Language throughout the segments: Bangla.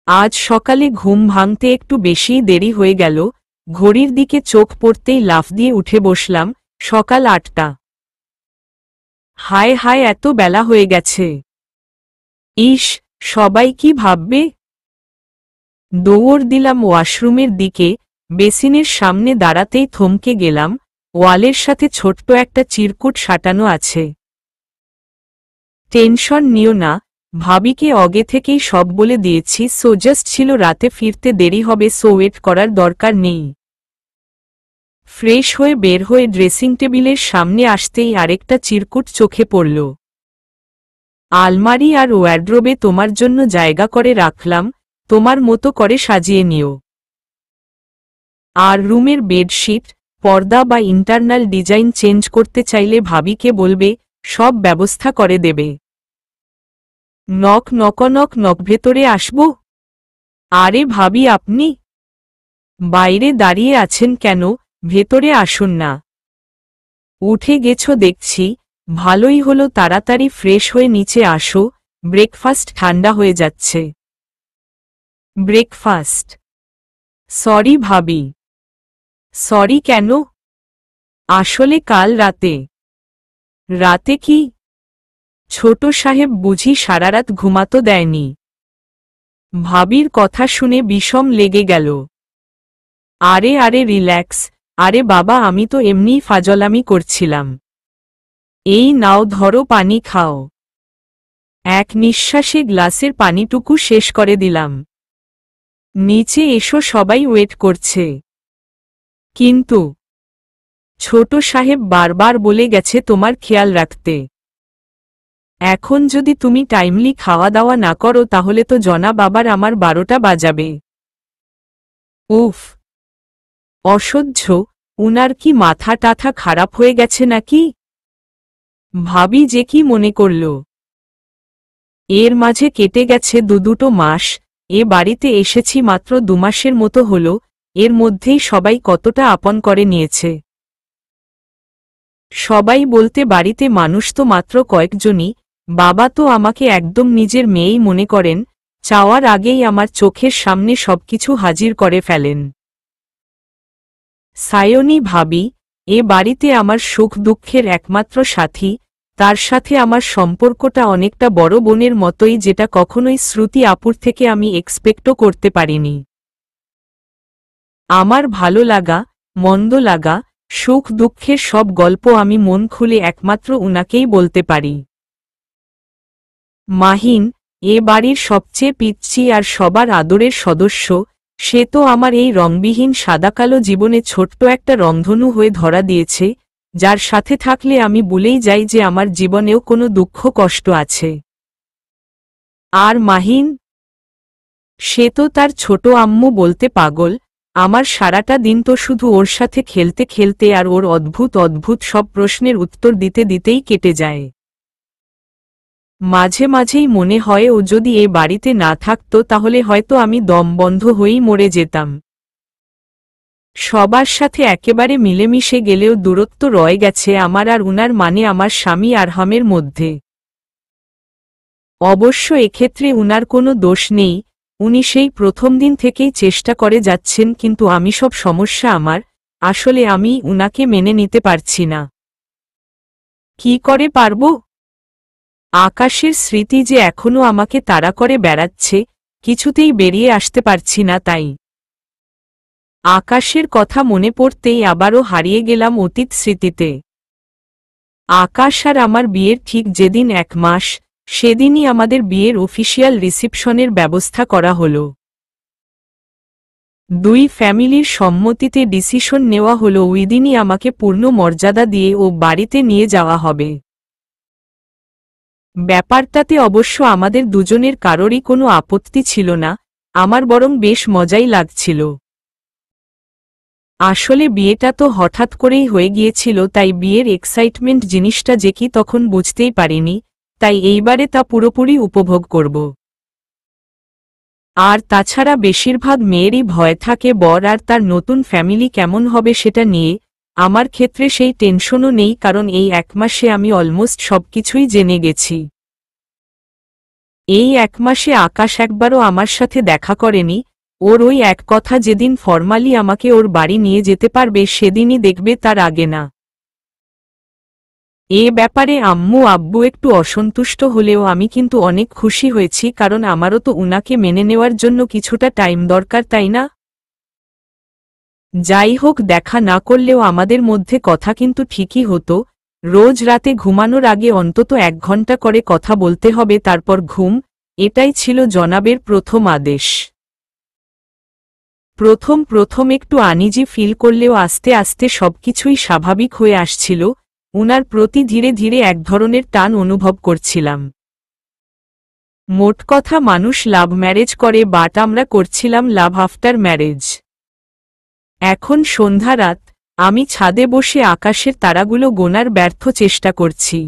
আজ সকালে ঘুম ভাঙতে একটু বেশিই দেরি হয়ে গেল। ঘড়ির দিকে চোখ পড়তেই লাফ দিয়ে উঠে বসলাম। সকাল ৮টা। হায় হায়, এত বেলা হয়ে গেছে। ইস, সবাই কি ভাববে। দৌড় দিলাম ওয়াশরুমের দিকে। বেসিনের সামনে দাঁড়াতেই থমকে গেলাম। ওয়ালের সাথে ছোট্ট একটা চিরকুট সাঁটানো আছে। টেনশন নিও না, ভাবিকে আগে থেকেই সব বলে দিয়েছি। সো জাস্ট ছিল রাতে ফিরতে দেরি হবে, সো ওয়েট করার দরকার নেই। ফ্রেশ হয়ে বের হয়ে ড্রেসিং টেবিলের সামনে আসতেই আরেকটা চিরকুট চোখে পড়ল। আলমারি আর ওয়ার্ড্রোবে তোমার জন্য জায়গা করে রাখলাম, তোমার মতো করে সাজিয়ে নিও। আর রুমের বেডশিট, পর্দা বা ইন্টারনাল ডিজাইন চেঞ্জ করতে চাইলে ভাবিকে বলবে, সব ব্যবস্থা করে দেবে। নক নক নক নক, ভেতরে আসব? আরে ভাবি, আপনি বাইরে দাঁড়িয়ে আছেন কেন? ভেতরে আসুন না। উঠে গেছো দেখছি, ভালোই হলো। তাড়াতাড়ি ফ্রেশ হয়ে নিচে আসো, ব্রেকফাস্ট ঠান্ডা হয়ে যাচ্ছে। ব্রেকফাস্ট? সরি ভাবি। সরি কেন? আসলে কাল রাতে। রাতে কি? ছোট সাহেব বুঝি সারারাত ঘুমাতে দেয়নি? ভাবির কথা শুনে বিষম লেগে গেল। আরে আরে রিল্যাক্স। আরে বাবা, আমি তো এমনিই ফাজলামি করছিলাম। এই নাও, ধরো, পানি খাও। এক নিঃশ্বাসে গ্লাসের পানিটুকু শেষ করে দিলাম। নিচে এসো, সবাই ওয়েট করছে। কিন্তু ছোট সাহেব বারবার বলে গেছে তোমার খেয়াল রাখতে। এখন যদি তুমি টাইমলি খাওয়া দাওয়া না করো তাহলে তো জনাব আবার আমার 12টা বাজাবে। উফ, অসহ্য। উনার কি মাথা টাথা খারাপ হয়ে গেছে নাকি? ভাবি যে কি মনে করল। এর মাঝে কেটে গেছে দুটো মাস। এ বাড়িতে এসেছি মাত্র 2 মাসের মতো হলো। এর মধ্যেই সবাই কতটা আপন করে নিয়েছে। সবাই বলতে বাড়িতে মানুষ তো মাত্র কয়েকজনই। বাবা তো আমাকে একদম নিজের মেয়েই মনে করেন। চাওয়ার আগেই আমার চোখের সামনে সবকিছু হাজির করে ফেলেন। সায়নী ভাবি, এ বাড়িতে আমার সুখ দুঃখের একমাত্র সাথী। তার সাথে আমার সম্পর্কটা অনেকটা বড় বোনের মতোই, যেটা কখনোই শ্রুতি আপুর থেকে আমি এক্সপেক্টও করতে পারিনি। আমার ভালো লাগা, মন্দ লাগা, সুখ দুঃখের সব গল্প আমি মন খুলে একমাত্র উনাকেই বলতে পারি। মাহিন, এ বাড়ির সবচেয়ে পিচ্চি আর সবার আদরের সদস্য, সে তো আমার এই রংবিহীন সাদাকালো জীবনে ছোট্ট একটা রংধনু হয়ে ধরা দিয়েছে, যার সাথে থাকলে আমি ভুলেই যাই যে আমার জীবনেও কোনো দুঃখ কষ্ট আছে। আর মাহিন, সে তো তার ছোট আম্মু বলতে পাগল। আমার সারাটা দিন তো শুধু ওর সাথে খেলতে খেলতে আর ওর অদ্ভুত অদ্ভুত সব প্রশ্নের উত্তর দিতে দিতেই কেটে যায়। মাঝে মাঝেই মনে হয় ও যদি এ বাড়িতে না থাকত তাহলে হয়তো আমি দম বন্ধ হয়েই মরে যেতাম। সবার সাথে একেবারে মিলেমিশে গেলেও দূরত্ব রয়ে গেছে আমার আর উনার, মানে আমার স্বামী আরহামের মধ্যে। অবশ্য এক্ষেত্রে উনার কোনো দোষ নেই। উনি সেই প্রথম দিন থেকেই চেষ্টা করে যাচ্ছেন, কিন্তু আমি সব সমস্যা আমার। আসলে আমি উনাকে মেনে নিতে পারছি না। কি করে পারব? আকাশের স্মৃতি যে এখনো আমাকে তাড়া করে বেড়াচ্ছে, কিছুতেই বেরিয়ে আসতে পারছি না। তাই আকাশের কথা মনে পড়তেই আবারও হারিয়ে গেলাম অতীত স্মৃতিতে। আকাশ আর আমার বিয়ের ঠিক যেদিন 1 মাস, সেদিনই আমাদের বিয়ের অফিসিয়াল রিসিপশনের ব্যবস্থা করা হলো। 2 ফ্যামিলির সম্মতিতে ডিসিশন নেওয়া হলো ওইদিনই আমাকে পূর্ণ মর্যাদা দিয়ে ও বাড়িতে নিয়ে যাওয়া হবে। ব্যাপারটাতে অবশ্য আমাদের দুজনের কারোরই কোনো আপত্তি ছিল না, আমার বরং বেশ মজাই লাগছিল। আসলে বিয়েটা তো হঠাৎ করেই হয়ে গিয়েছিল, তাই বিয়ের এক্সাইটমেন্ট জিনিসটা যে কি তখন বুঝতেই পারিনি, তাই এইবারে তা পুরোপুরি উপভোগ করব। আর তাছাড়া বেশিরভাগ মেয়েরই ভয় থাকে বর আর তার নতুন ফ্যামিলি কেমন হবে সেটা নিয়ে। আমার ক্ষেত্রে সেই টেনশনও নেই, কারণ এই 1 মাসে আমি অলমোস্ট সবকিছুই জেনে গেছি। এই 1 মাসে আকাশ একবারও আমার সাথে দেখা করেনি। ওর ওই এক কথা যেদিন ফরমালি আমাকে ওর বাড়ি নিয়ে যেতে পারবে সেদিনই দেখবে, তার আগে না। এ ব্যাপারে আম্মু আব্বু একটু অসন্তুষ্ট হলেও আমি কিন্তু অনেক খুশি হয়েছি, কারণ আমারও তো উনাকে মেনে নেওয়ার জন্য কিছুটা টাইম দরকার, তাই না? যাই হোক, দেখা না করলেও আমাদের মধ্যে কথা কিন্তু ঠিকই হতো। রোজ রাতে ঘুমানোর আগে অন্তত 1 ঘন্টা করে কথা বলতে হবে, তারপর ঘুম। এটাই ছিল জনাবের প্রথম আদেশ। প্রথম একটু আনইজি ফিল করলেও আস্তে আস্তে সবকিছুই স্বাভাবিক হয়ে আসছিল। উনার প্রতি ধীরে ধীরে এক ধরনের টান অনুভব করছিলাম। মোট কথা, মানুষ লাভ ম্যারেজ করে, বাট আমরা করছিলাম লাভ আফটার ম্যারেজ। এখন সন্ধ্যা রাত, আমি ছাদে বসে আকাশের তারাগুলো গোনার ব্যর্থ চেষ্টা করছি।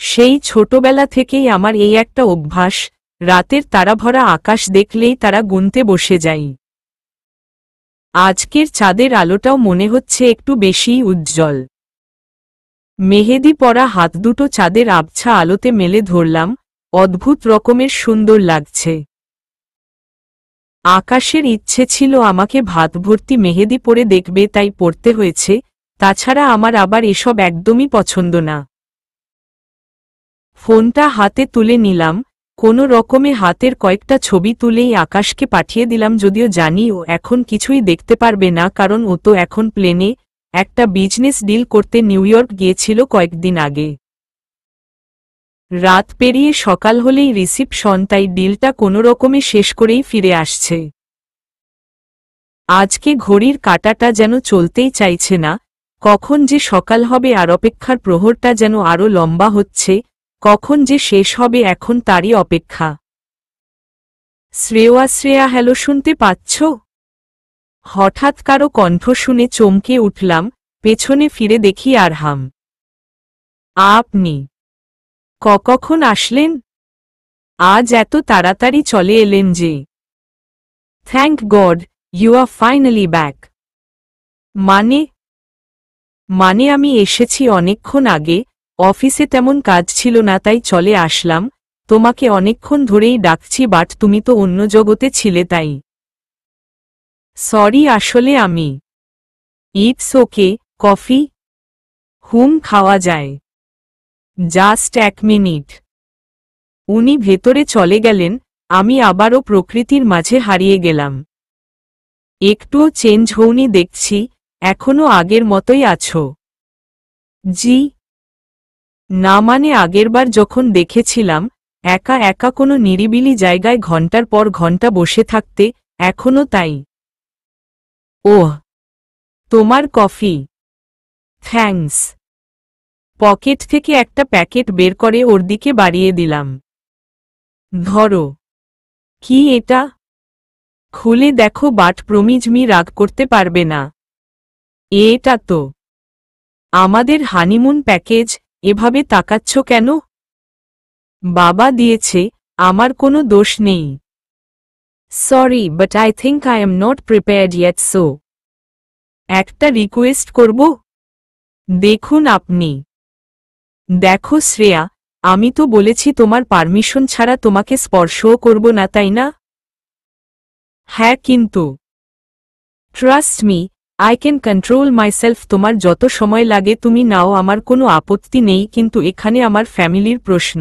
সেই ছোটবেলা থেকেই আমার এই একটা অভ্যাস, রাতের তারাভরা আকাশ দেখলেই তারা গুনতে বসে যাই। আজকের চাঁদের আলোটাও মনে হচ্ছে একটু বেশিই উজ্জ্বল। মেহেদি পরা হাত দুটো চাঁদের আবছা আলোতে মেলে ধরলাম, অদ্ভুত রকমের সুন্দর লাগছে। আকাশের ইচ্ছে ছিল আমাকে ভাত ভর্তি মেহেদি পরে দেখবে, তাই পড়তে হয়েছে। তাছাড়া আমার আবার এসব একদমই পছন্দ না। ফোনটা হাতে তুলে নিলাম, কোনো রকমে হাতের কয়েকটা ছবি তুলেই আকাশকে পাঠিয়ে দিলাম, যদিও জানি ও এখন কিছুই দেখতে পারবে না, কারণ ও তো এখন প্লেনে একটা বিজনেস ডিল করতে নিউ ইয়র্ক গিয়েছিল কয়েকদিন আগে। রাত পেরিয়ে সকাল হলেই রিসিপশন, তাই ডিলটা কোনো রকমে শেষ করেই ফিরে আসছে। আজকে ঘড়ির কাঁটাটা যেন চলতেই চাইছে না, কখন যে সকাল হবে আর অপেক্ষার প্রহরটা যেন আরও লম্বা হচ্ছে, কখন যে শেষ হবে এখন তারই অপেক্ষা। শ্রেয়া, হ্যালো, শুনতে পাচ্ছ? হঠাৎ কারো কণ্ঠ শুনে চমকে উঠলাম, পেছনে ফিরে দেখি আরহাম। আপনি কখন আসলেন? আজ এত তাড়াতাড়ি চলে এলেন যে? Thank God, you are finally back. মানে আমি এসেছি অনেকক্ষণ আগে, অফিসে তেমন কাজ ছিল না তাই চলে আসলাম। তোমাকে অনেকক্ষণ ধরেই ডাকছি, বাট তুমি তো অন্য জগতে ছিলে, তাই। সরি, আসলে আমি। It's okay, coffee? খাওয়া যায়। Just 1 minute. উনি ভেতরে চলে গেলেন, আমি আবারও প্রকৃতির মাঝে হারিয়ে গেলাম। একটুও চেঞ্জ হওনি দেখছি, এখনো আগের মতোই আছো। জি না, মানে আগেরবার যখন দেখেছিলাম একা একা কোনো নিরিবিলি জায়গায় ঘন্টার পর ঘন্টা বসে থাকতে, এখনো তাই। ওহ, তোমার কফি? থ্যাঙ্কস। পকেট থেকে একটা প্যাকেট বের করে ওর দিকে বাড়িয়ে দিলাম। ধরো। কি এটা? খুলে দেখো, বাট প্রমিজমি রাগ করতে পারবে না। এটা তো আমাদের হানিমুন প্যাকেজ, এভাবে তাকাচ্ছ কেন? বাবা দিয়েছে, আমার কোনো দোষ নেই। Sorry, but I think I am not prepared yet, so একটা রিকোয়েস্ট করব? দেখুন আপনি। দেখো শ্রেয়া, আমি তো বলেছি তোমার পারমিশন ছাড়া তোমাকে স্পর্শও করব না, তাই না? হ্যাঁ, কিন্তু trust me, I can control myself. তোমার যত সময় লাগে তুমি নাও, আমার কোনো আপত্তি নেই, কিন্তু এখানে আমার ফ্যামিলির প্রশ্ন।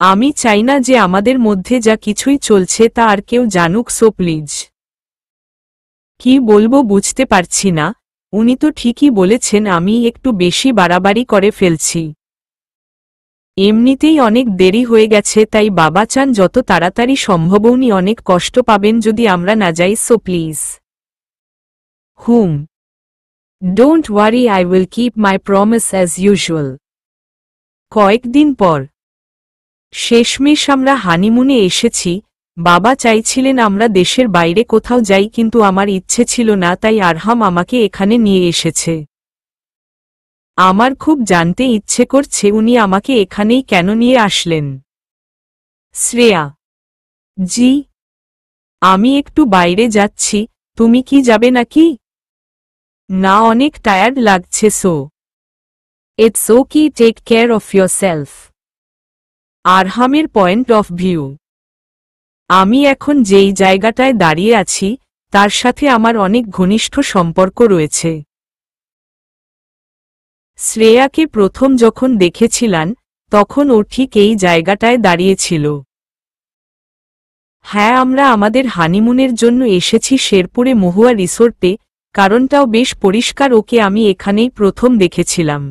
আমি চাই না যে আমাদের মধ্যে যা কিছুই চলছে তা আর কেউ জানুক, সো প্লিজ। কি বলবো বুঝতে পারছি না। উনি তো ঠিকই বলেছেন, আমি একটু বেশি বাড়াবাড়ি করে ফেলছি। এমনিতেই অনেক দেরি হয়ে গেছে, তাই বাবা চান যত তাড়াতাড়ি সম্ভব। উনি অনেক কষ্ট পাবেন যদি আমরা না যাই, so please. Don't worry, I will keep my promise as usual. কয়েকদিন পর শেষমেশ আমরা হানিমুনে এসেছি। বাবা চাইছিলেন আমরা দেশের বাইরে কোথাও যাই, কিন্তু আমার ইচ্ছে ছিল না, তাই আরহাম আমাকে এখানে নিয়ে এসেছে। আমার খুব জানতে ইচ্ছে করছে উনি আমাকে এখানেই কেন নিয়ে আসলেন। শ্রেয়া, জি, আমি একটু বাইরে যাচ্ছি, তুমি কি যাবে নাকি? না, অনেক টায়ার্ড লাগছে, so it's okay, take care of yourself. আরহামের পয়েন্ট অফ ভিউ। আমি এখন যেই জায়গাটায় দাঁড়িয়ে আছি তার সাথে আমার অনেক ঘনিষ্ঠ সম্পর্ক রয়েছে। শ্রেয়াকে প্রথম যখন দেখেছিলাম তখন ও ঠিক এই জায়গাটায় দাঁড়িয়েছিল। হ্যাঁ, আমরা আমাদের হানিমুনের জন্য এসেছি শেরপুরে মহুয়া রিসোর্টে, কারণটাও বেশ পরিষ্কার, ওকে আমি এখানেই প্রথম দেখেছিলাম।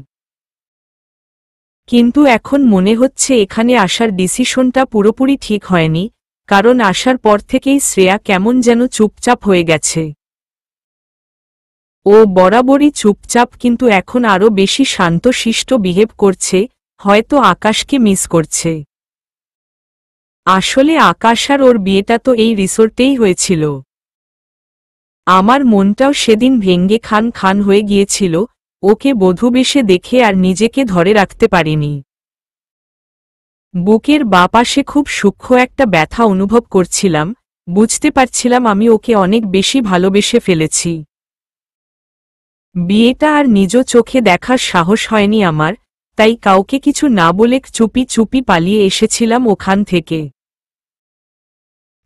কিন্তু এখন মনে হচ্ছে এখানে আসার ডিসিশনটা পুরোপুরি ঠিক হয়নি, কারণ আসার পর থেকেই শ্রেয়া কেমন যেন চুপচাপ হয়ে গেছে। ও বরাবরই চুপচাপ, কিন্তু এখন আরও বেশি শান্তশিষ্ট বিহেভ করছে, হয়তো আকাশকে মিস করছে। আসলে আকাশ আর ওর বিয়েটা তো এই রিসোর্টেই হয়েছিল। আমার মনটাও সেদিন ভেঙ্গে খান খান হয়ে গিয়েছিল, ওকে বধূবেশে দেখে আর নিজেকে ধরে রাখতে পারিনি। বুকের বাঁ পাশে খুব সূক্ষ্ম একটা ব্যথা অনুভব করছিলাম, বুঝতে পারছিলাম আমি ওকে অনেক বেশি ভালোবেসে ফেলেছি। বিয়েটা আর নিজ চোখে দেখার সাহস হয়নি আমার, তাই কাউকে কিছু না বলে চুপি চুপি পালিয়ে এসেছিলাম ওখান থেকে।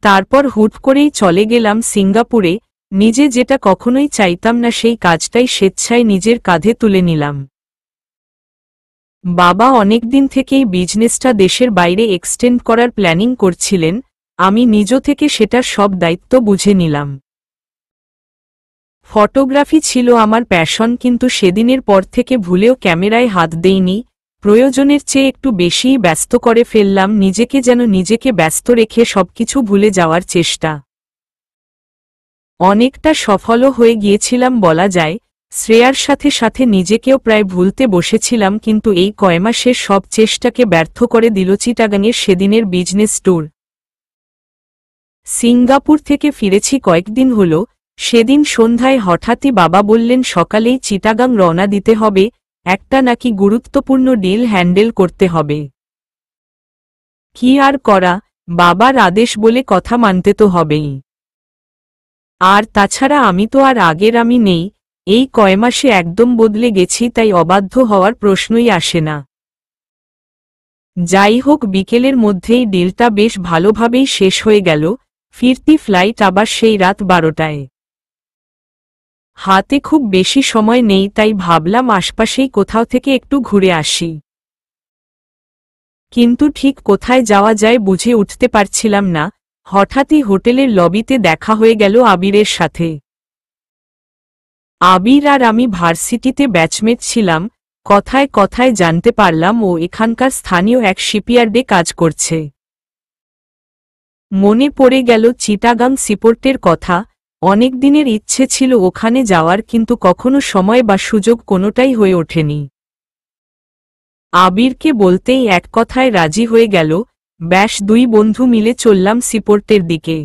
তারপর হুট করেই চলে গেলাম সিঙ্গাপুরে, নিজে যেটা কখনোই চাইতাম না সেই কাজটাই স্বেচ্ছায় নিজের কাঁধে তুলে নিলাম। বাবা অনেকদিন থেকেই বিজনেসটা দেশের বাইরে এক্সটেন্ড করার প্ল্যানিং করছিলেন, আমি নিজ থেকে সেটার সব দায়িত্ব বুঝে নিলাম। ফটোগ্রাফি ছিল আমার প্যাশন, কিন্তু সেদিনের পর থেকে ভুলেও ক্যামেরায় হাত দেইনি, প্রয়োজনের চেয়ে একটু বেশিই ব্যস্ত করে ফেললাম নিজেকে, যেন নিজেকে ব্যস্ত রেখে সবকিছু ভুলে যাওয়ার চেষ্টা। অনেকটা সফলও হয়ে গিয়েছিলাম বলা যায়, শ্রেয়ার সাথে সাথে নিজেকেও প্রায় ভুলতে বসেছিলাম, কিন্তু এই কয়মাসের সব চেষ্টাকে ব্যর্থ করে দিল চিটাগাংয়ের সেদিনের বিজনেস ট্যুর। সিঙ্গাপুর থেকে ফিরেছি কয়েকদিন হল, সেদিন সন্ধ্যায় হঠাৎই বাবা বললেন সকালেই চিটাগাং রওনা দিতে হবে, একটা নাকি গুরুত্বপূর্ণ ডিল হ্যান্ডেল করতে হবে। কি আর করা, বাবার আদেশ বলে কথা মানতে তো হবেই। আর তাছাড়া আমি তো আর আগের আমি নেই, এই কয়মাসে একদম বদলে গেছি, তাই অবাধ্য হওয়ার প্রশ্নই আসে না। যাই হোক, বিকেলের মধ্যেই ডিলটা বেশ ভালোভাবেই শেষ হয়ে গেল, ফিরতি ফ্লাইট আবার সেই রাত 12টায়। হাতে খুব বেশি সময় নেই, তাই ভাবলাম আশপাশেই কোথাও থেকে একটু ঘুরে আসি। কিন্তু ঠিক কোথায় যাওয়া যায় বুঝে উঠতে পারছিলাম না, হঠাৎই হোটেলের লবিতে দেখা হয়ে গেল আবিরের সাথে। আবির আর আমি ভার্সিটিতে ব্যাচমেট ছিলাম, কথায় কথায় জানতে পারলাম ও এখানকার স্থানীয় এক শিপইয়ার্ডে কাজ করছে। মনে পড়ে গেল চিটাগাং সিপোর্টের কথা, অনেক দিনের ইচ্ছে ছিল ওখানে যাওয়ার, কিন্তু কখনো সময় বা সুযোগ কোনোটাই হয়ে ওঠেনি। আবিরকে বলতেই এক কথায় রাজি হয়ে গেল, ব্যাস দুই বন্ধু মিলে চললাম সিপোর্টের দিকে।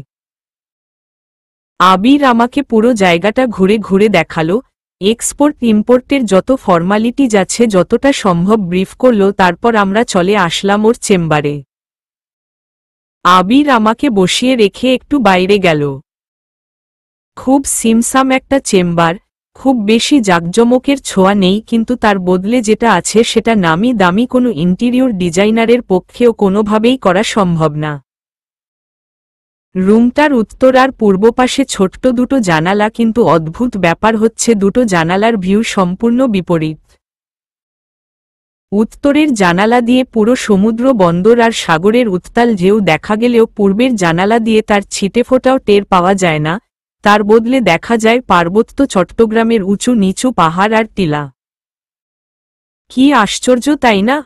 আবির আমাকে পুরো জায়গাটা ঘুরে ঘুরে দেখালো, এক্সপোর্ট ইম্পোর্টের যত ফর্মালিটিজ আছে যতটা সম্ভব ব্রিফ করল, তারপর আমরা চলে আসলাম ওর চেম্বারে। আবির আমাকে বসিয়ে রেখে একটু বাইরে গেল। খুব সিমসাম একটা চেম্বার, খুব বেশি জাঁকজমকের ছোঁয়া নেই, কিন্তু তার বদলে যেটা আছে সেটা নামি দামি কোনো ইন্টিরিয়র ডিজাইনারের পক্ষেও কোনোভাবেই করা সম্ভব না। রুমটার উত্তর আর পূর্ব পাশে ছোট্ট দুটো জানালা, কিন্তু অদ্ভুত ব্যাপার হচ্ছে দুটো জানালার ভিউ সম্পূর্ণ বিপরীত। উত্তরের জানালা দিয়ে পুরো সমুদ্র বন্দর আর সাগরের উত্তাল ঢেউ দেখা গেলেও পূর্বের জানালা দিয়ে তার ছিটেফোঁটাও টের পাওয়া যায় না, তার বদলে দেখা যায় পার্বত্য চট্টগ্রামের উঁচু নিচু পাহাড় আর টিলা। কি আশ্চর্য, তাই না?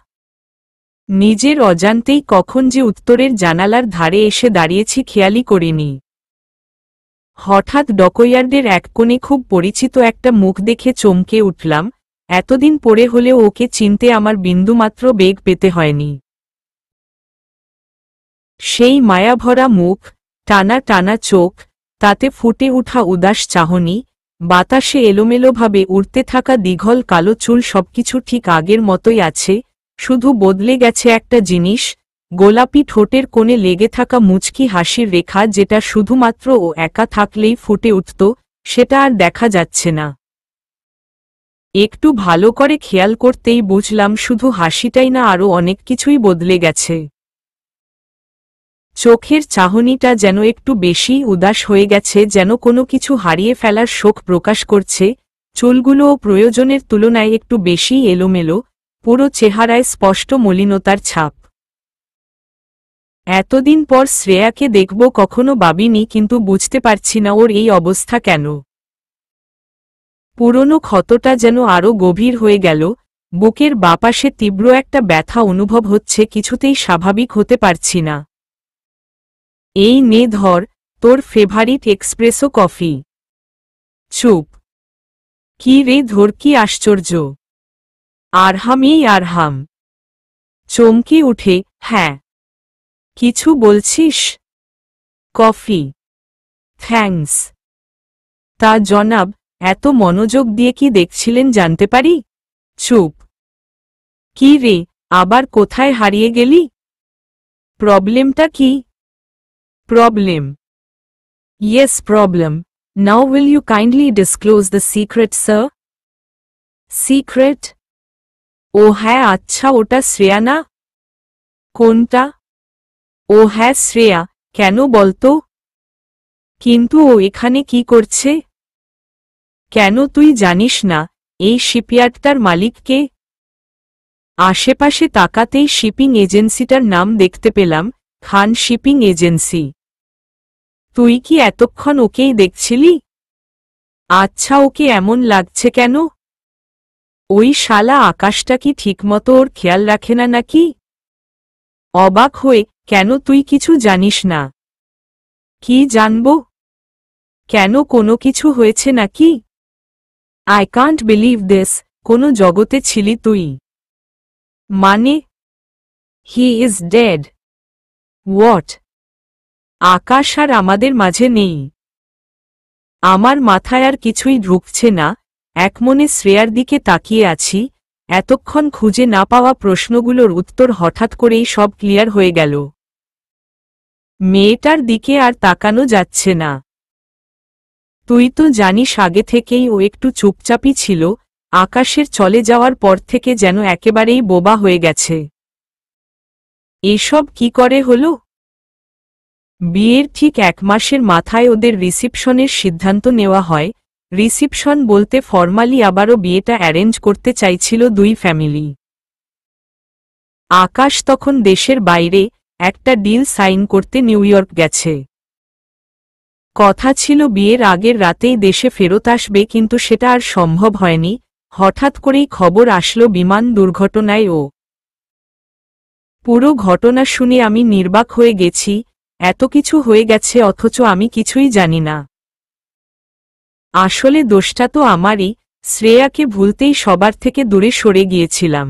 নিজের অজান্তেই কখন যে উত্তরের জানালার ধারে এসে দাঁড়িয়েছি খেয়ালই করিনি। হঠাৎ ডকইয়ার্ডের এক কোণে খুব পরিচিত একটা মুখ দেখে চমকে উঠলাম, এতদিন পরে হলেও ওকে চিনতে আমার বিন্দুমাত্র বেগ পেতে হয়নি। সেই মায়াভরা মুখ, টানা টানা চোখ, তাতে ফুটে উঠা উদাস চাহনি, বাতাসে এলোমেলোভাবে উড়তে থাকা দীঘল কালো চুল, সবকিছু ঠিক আগের মতোই আছে, শুধু বদলে গেছে একটা জিনিস, গোলাপি ঠোঁটের কোণে লেগে থাকা মুচকি হাসির রেখা, যেটা শুধুমাত্র ও একা থাকলেই ফুটে উঠত, সেটা আর দেখা যাচ্ছে না। একটু ভালো করে খেয়াল করতেই বুঝলাম শুধু হাসিটাই না, আরও অনেক কিছুই বদলে গেছে। চোখের চাহনিটা যেন একটু বেশি উদাস হয়ে গেছে, যেন কোনো কিছু হারিয়ে ফেলার শোক প্রকাশ করছে। চুলগুলোও প্রয়োজনের তুলনায় একটু বেশি এলোমেলো, পুরো চেহারায় স্পষ্ট মলিনতার ছাপ। এতদিন পর শ্রেয়াকে দেখব কখনো ভাবিনি, কিন্তু বুঝতে পারছি না ওর এই অবস্থা কেন। পুরনো ক্ষতটা যেন আরও গভীর হয়ে গেল, বুকের বাপাশে তীব্র একটা ব্যথা অনুভব হচ্ছে, কিছুতেই স্বাভাবিক হতে পারছি না। এই নে ধর, তোর ফেভারিট এক্সপ্রেসো কফি। চুপ। কি রে ধর, কি আশ্চর্য! আরহামই আরহাম। চমকে উঠে, হ্যাঁ। কিছু বলছিস? কফি। থ্যাঙ্কস। তা জনাব, এত মনোযোগ দিয়ে কি দেখছিলেন জানতে পারি? চুপ। কি রে, আবার কোথায় হারিয়ে গেলি? প্রবলেমটা কি? Problem? Yes, problem. Now will you kindly disclose the secret, sir? Secret? ও হ্যাঁ, আচ্ছা, ওটা শ্রেয়া না? কোনটা? ও হ্যাঁ, শ্রেয়া। কেন বলতো? কিন্তু ও এখানে কি করছে? কেন তুই জানিস না এই শিপইয়ার্ডটার মালিক কে? আশেপাশে তাকাতেই শিপিং এজেন্সিটার নাম দেখতে পেলাম, খান শিপিং এজেন্সি। তুই কি এতক্ষণ ওকেই দেখছিলি? আচ্ছা, ওকে এমন লাগছে কেন? ওই শালা আকাশটা কি ঠিকমতো ওর খেয়াল রাখে না নাকি? অবাক হয়ে, কেন তুই কিছু জানিস না? কি জানব? কেন, কোনো কিছু হয়েছে নাকি? I can't believe this. কোনো জগতে ছিলি তুই? মানে? He is dead. হোয়াট? আকাশ আর আমাদের মাঝে নেই। আমার মাথায় আর কিছুই ঢুকছে না। একমনে শ্রেয়ার দিকে তাকিয়ে আছি। এতক্ষণ খুঁজে না পাওয়া প্রশ্নগুলোর উত্তর হঠাৎ করেই সব ক্লিয়ার হয়ে গেল। মেয়েটার দিকে আর তাকানো যাচ্ছে না। তুই তো জানিস আগে থেকেই ও একটু চুপচাপই ছিল, আকাশের চলে যাওয়ার পর থেকে যেন একেবারেই বোবা হয়ে গেছে। এসব কি করে হলো? বিয়ের ঠিক 1 মাসের মাথায় ওদের রিসিপশনের সিদ্ধান্ত নেওয়া হয়। রিসিপশন বলতে ফরমালি আবারও বিয়েটা অ্যারেঞ্জ করতে চাইছিল দুই ফ্যামিলি। আকাশ তখন দেশের বাইরে একটা ডিল সাইন করতে নিউ ইয়র্ক গেছে। কথা ছিল বিয়ের আগের রাতেই দেশে ফেরত আসবে, কিন্তু সেটা আর সম্ভব হয়নি। হঠাৎ করেই খবর আসলো বিমান দুর্ঘটনায় ও। পুরো ঘটনা শুনে আমি নির্বাক হয়ে গেছি। এত কিছু হয়ে গেছে অথচ আমি কিছুই জানি না। আসলে দোষটা তো আমারই। শ্রেয়াকে ভুলতেই সবার থেকে দূরে সরে গিয়েছিলাম।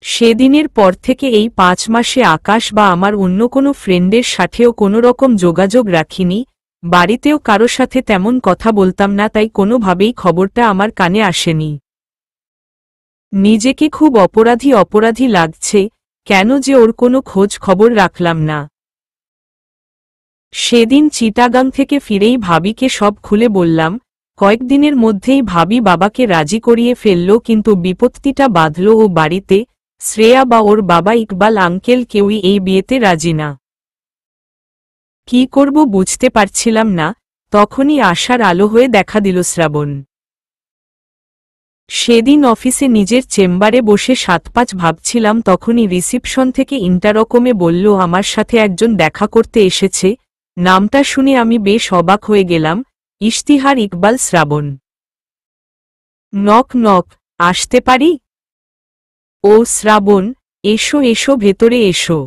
সেদিনের পর থেকে এই 5 মাসে আকাশ বা আমার অন্য কোনো ফ্রেন্ডের সাথেও কোনো রকম যোগাযোগ রাখিনি। বাড়িতেও কারো সাথে তেমন কথা বলতাম না, তাই কোনোভাবেই খবরটা আমার কানে আসেনি। নিজেকে খুব অপরাধী অপরাধী লাগছে, কেন যে ওর কোনো খোঁজ খবর রাখলাম না। সেদিন চিটাগাং থেকে ফিরেই ভাবিকে সব খুলে বললাম। কয়েকদিনের মধ্যেই ভাবি বাবাকে রাজি করিয়ে ফেলল, কিন্তু বিপত্তিটা বাঁধল ও বাড়িতে। শ্রেয়া বা ওর বাবা ইকবাল আঙ্কেল কেউই এই বিয়েতে রাজি না। কি করব বুঝতে পারছিলাম না। তখনই আশার আলো হয়ে দেখা দিল শ্রাবণ। সেদিন অফিসে নিজের চেম্বারে বসে 7-5 ভাবছিলাম, তখনই রিসিপশন থেকে ইন্টারকমে বলল আমার সাথে একজন দেখা করতে এসেছে। নামটা শুনে আমি বেশ অবাক হয়ে গেলাম। ইশতিহার ইকবাল শ্রাবণ। নক নক, আসতে পারি? ও শ্রাবণ, এসো এসো, ভেতরে এসো।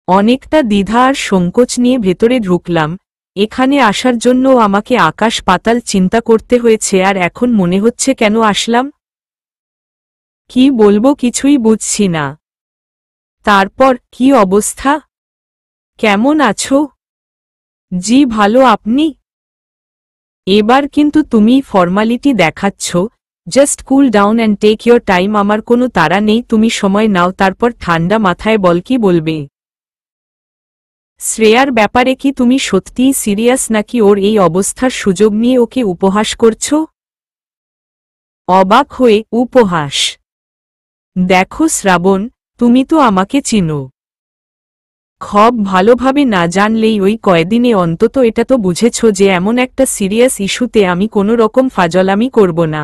অনেকটা দ্বিধা আর সংকোচ নিয়ে ভেতরে ঢুকলাম। এখানে আসার জন্য আমাকে আকাশ পাতাল চিন্তা করতে হয়েছে, আর এখন মনে হচ্ছে কেন আসলাম। কি বলবো কিছুই বুঝছি না। তারপর, কি অবস্থা? কেমন আছো? জি ভালো, আপনি? এবার কিন্তু তুমি ফর্মালিটি দেখাচ্ছ। Just cool down and take your time. আমার কোনো তাড়া নেই, তুমি সময় নাও, তারপর ঠান্ডা মাথায় বল কি বলবে। শ্রেয়ার ব্যাপারে কি তুমি সত্যিই সিরিয়াস, নাকি ওর এই অবস্থার সুযোগ নিয়ে ওকে উপহাস করছো? অবাক হয়ে, উপহাস? দেখো শ্রাবণ, তুমি তো আমাকে চিনো। খুব ভালোভাবে না জানলেই ওই কয়দিনে অন্তত এটা তো বুঝেছ যে এমন একটা সিরিয়াস ইস্যুতে আমি কোনো রকম ফাজলামি করব না।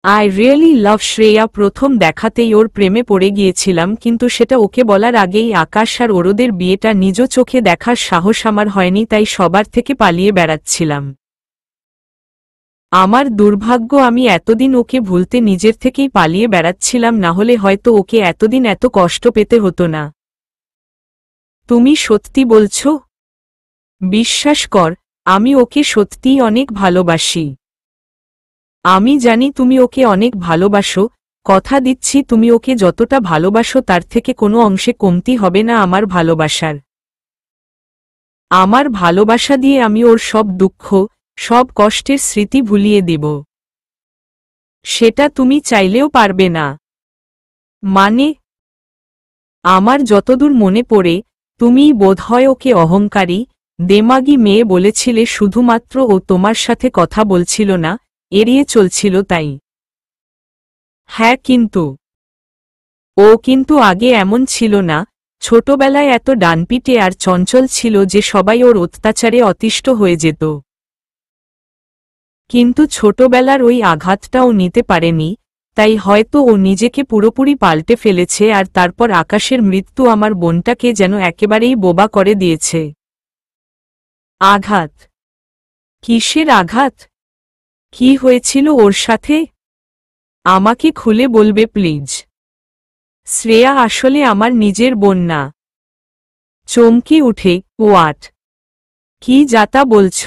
I really love Shreya. প্রথম দেখাতেই ওর প্রেমে পড়ে গিয়েছিলাম, কিন্তু সেটা ওকে বলার আগেই আকাশ আর ওরদের বিয়েটা নিজ চোখে দেখার সাহস আমার হয়নি, তাই সবার থেকে পালিয়ে বেড়াচ্ছিলাম। আমার দুর্ভাগ্য, আমি এতদিন ওকে ভুলতে নিজের থেকেই পালিয়ে বেড়াচ্ছিলাম, না হলে হয়তো ওকে এতদিন এত কষ্ট পেতে হতো না। তুমি সত্যি বলছ? বিশ্বাস কর, আমি ওকে সত্যিই অনেক ভালোবাসি। আমি জানি তুমি ওকে অনেক ভালোবাসো, কথা দিচ্ছি তুমি ওকে যতটা ভালোবাসো তার থেকে কোনো অংশে কমতি হবে না আমার ভালোবাসার। আমার ভালোবাসা দিয়ে আমি ওর সব দুঃখ, সব কষ্টের স্মৃতি ভুলিয়ে দেব। সেটা তুমি চাইলেও পারবে না। মানে? আমার যতদূর মনে পড়ে, তুমিই বোধহয় ওকে অহংকারী, দেমাগী মেয়ে বলেছিলে শুধুমাত্র ও তোমার সাথে কথা বলছিল না, এড়িয়ে চলছিল তাই। হ্যাঁ, কিন্তু আগে এমন ছিল না। ছোটবেলায় এত ডানপিটে আর চঞ্চল ছিল যে সবাই ওর অত্যাচারে অতিষ্ঠ হয়ে যেত। কিন্তু ছোটবেলার ওই আঘাতটাও নিতে পারেনি, তাই হয়তো ও নিজেকে পুরোপুরি পাল্টে ফেলেছে, আর তারপর আকাশের মৃত্যু আমার বোনটাকে যেন একেবারেই বোবা করে দিয়েছে। আঘাত? কিসের আঘাত? কি হয়েছিল ওর সাথে? আমাকে খুলে বলবে প্লিজ। শ্রেয়া আসলে আমার নিজের বোন না। চমকে উঠে, হোয়াট? কি যাতা বলছ?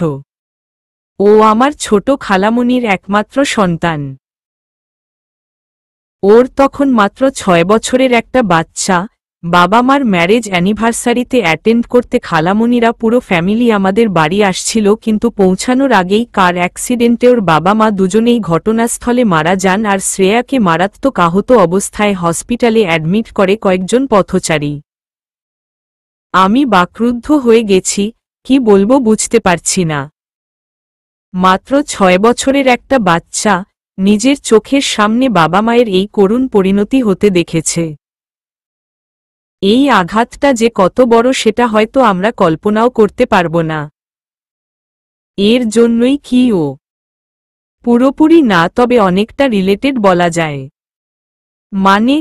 ও আমার ছোট খালামণির একমাত্র সন্তান। ওর তখন মাত্র 6 বছরের একটা বাচ্চা। বাবা মার ম্যারেজ অ্যানিভার্সারিতে অ্যাটেন্ড করতে খালামণিরা পুরো ফ্যামিলি আমাদের বাড়ি আসছিল, কিন্তু পৌঁছানোর আগেই কার অ্যাক্সিডেন্টে ওর বাবা মা দুজনেই ঘটনাস্থলে মারা যান, আর শ্রেয়াকে মারাত্মক আহত অবস্থায় হসপিটালে অ্যাডমিট করে কয়েকজন পথচারী। আমি বাকরুদ্ধ হয়ে গেছি, কি বলবো বুঝতে পারছি না। মাত্র 6 বছরের একটা বাচ্চা নিজের চোখের সামনে বাবা মায়ের এই করুণ পরিণতি হতে দেখেছে। এই আঘাতটা যে কত বড় সেটা হয়তো আমরা কল্পনাও করতে পারব না। এর জন্যই কি ও? পুরোপুরি না, তবে অনেকটা রিলেটেড বলা যায়। মানে?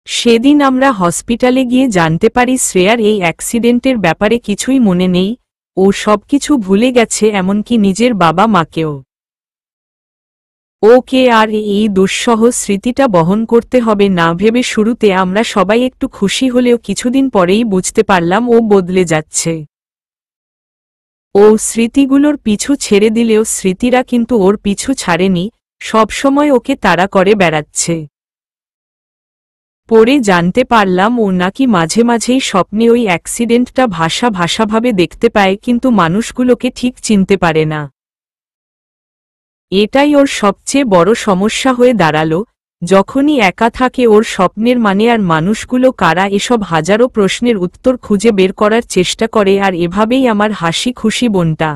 সেদিন আমরা হসপিটালে গিয়ে জানতে পারি শ্রেয়ার এই অ্যাক্সিডেন্টের ব্যাপারে কিছুই মনে নেই, ও সবকিছু ভুলে গেছে, এমনকি নিজের বাবা মাকেও। ওকে আর এই দুঃসহ স্মৃতিটা বহন করতে হবে না ভেবে শুরুতে আমরা সবাই একটু খুশি হলেও কিছুদিন পরেই বুঝতে পারলাম ও বদলে যাচ্ছে। ও স্মৃতিগুলোর পিছু ছেড়ে দিলেও স্মৃতিরা কিন্তু ওর পিছু ছাড়েনি, সবসময় ওকে তাড়া করে বেড়াচ্ছে। পরে জানতে পারলাম ও নাকি মাঝে মাঝেই স্বপ্নে ওই অ্যাক্সিডেন্টটা ভাষাভাবে দেখতে পায়, কিন্তু মানুষগুলোকে ঠিক চিনতে পারে না। এটাই ওর সবচেয়ে বড় সমস্যা হয়ে দাঁড়ালো। যখনই একা থাকে ওর স্বপ্নের মানে আর মানুষগুলো কারা, এসব হাজারো প্রশ্নের উত্তর খুঁজে বের করার চেষ্টা করে, আর এভাবেই আমার হাসি খুশি বোনটা।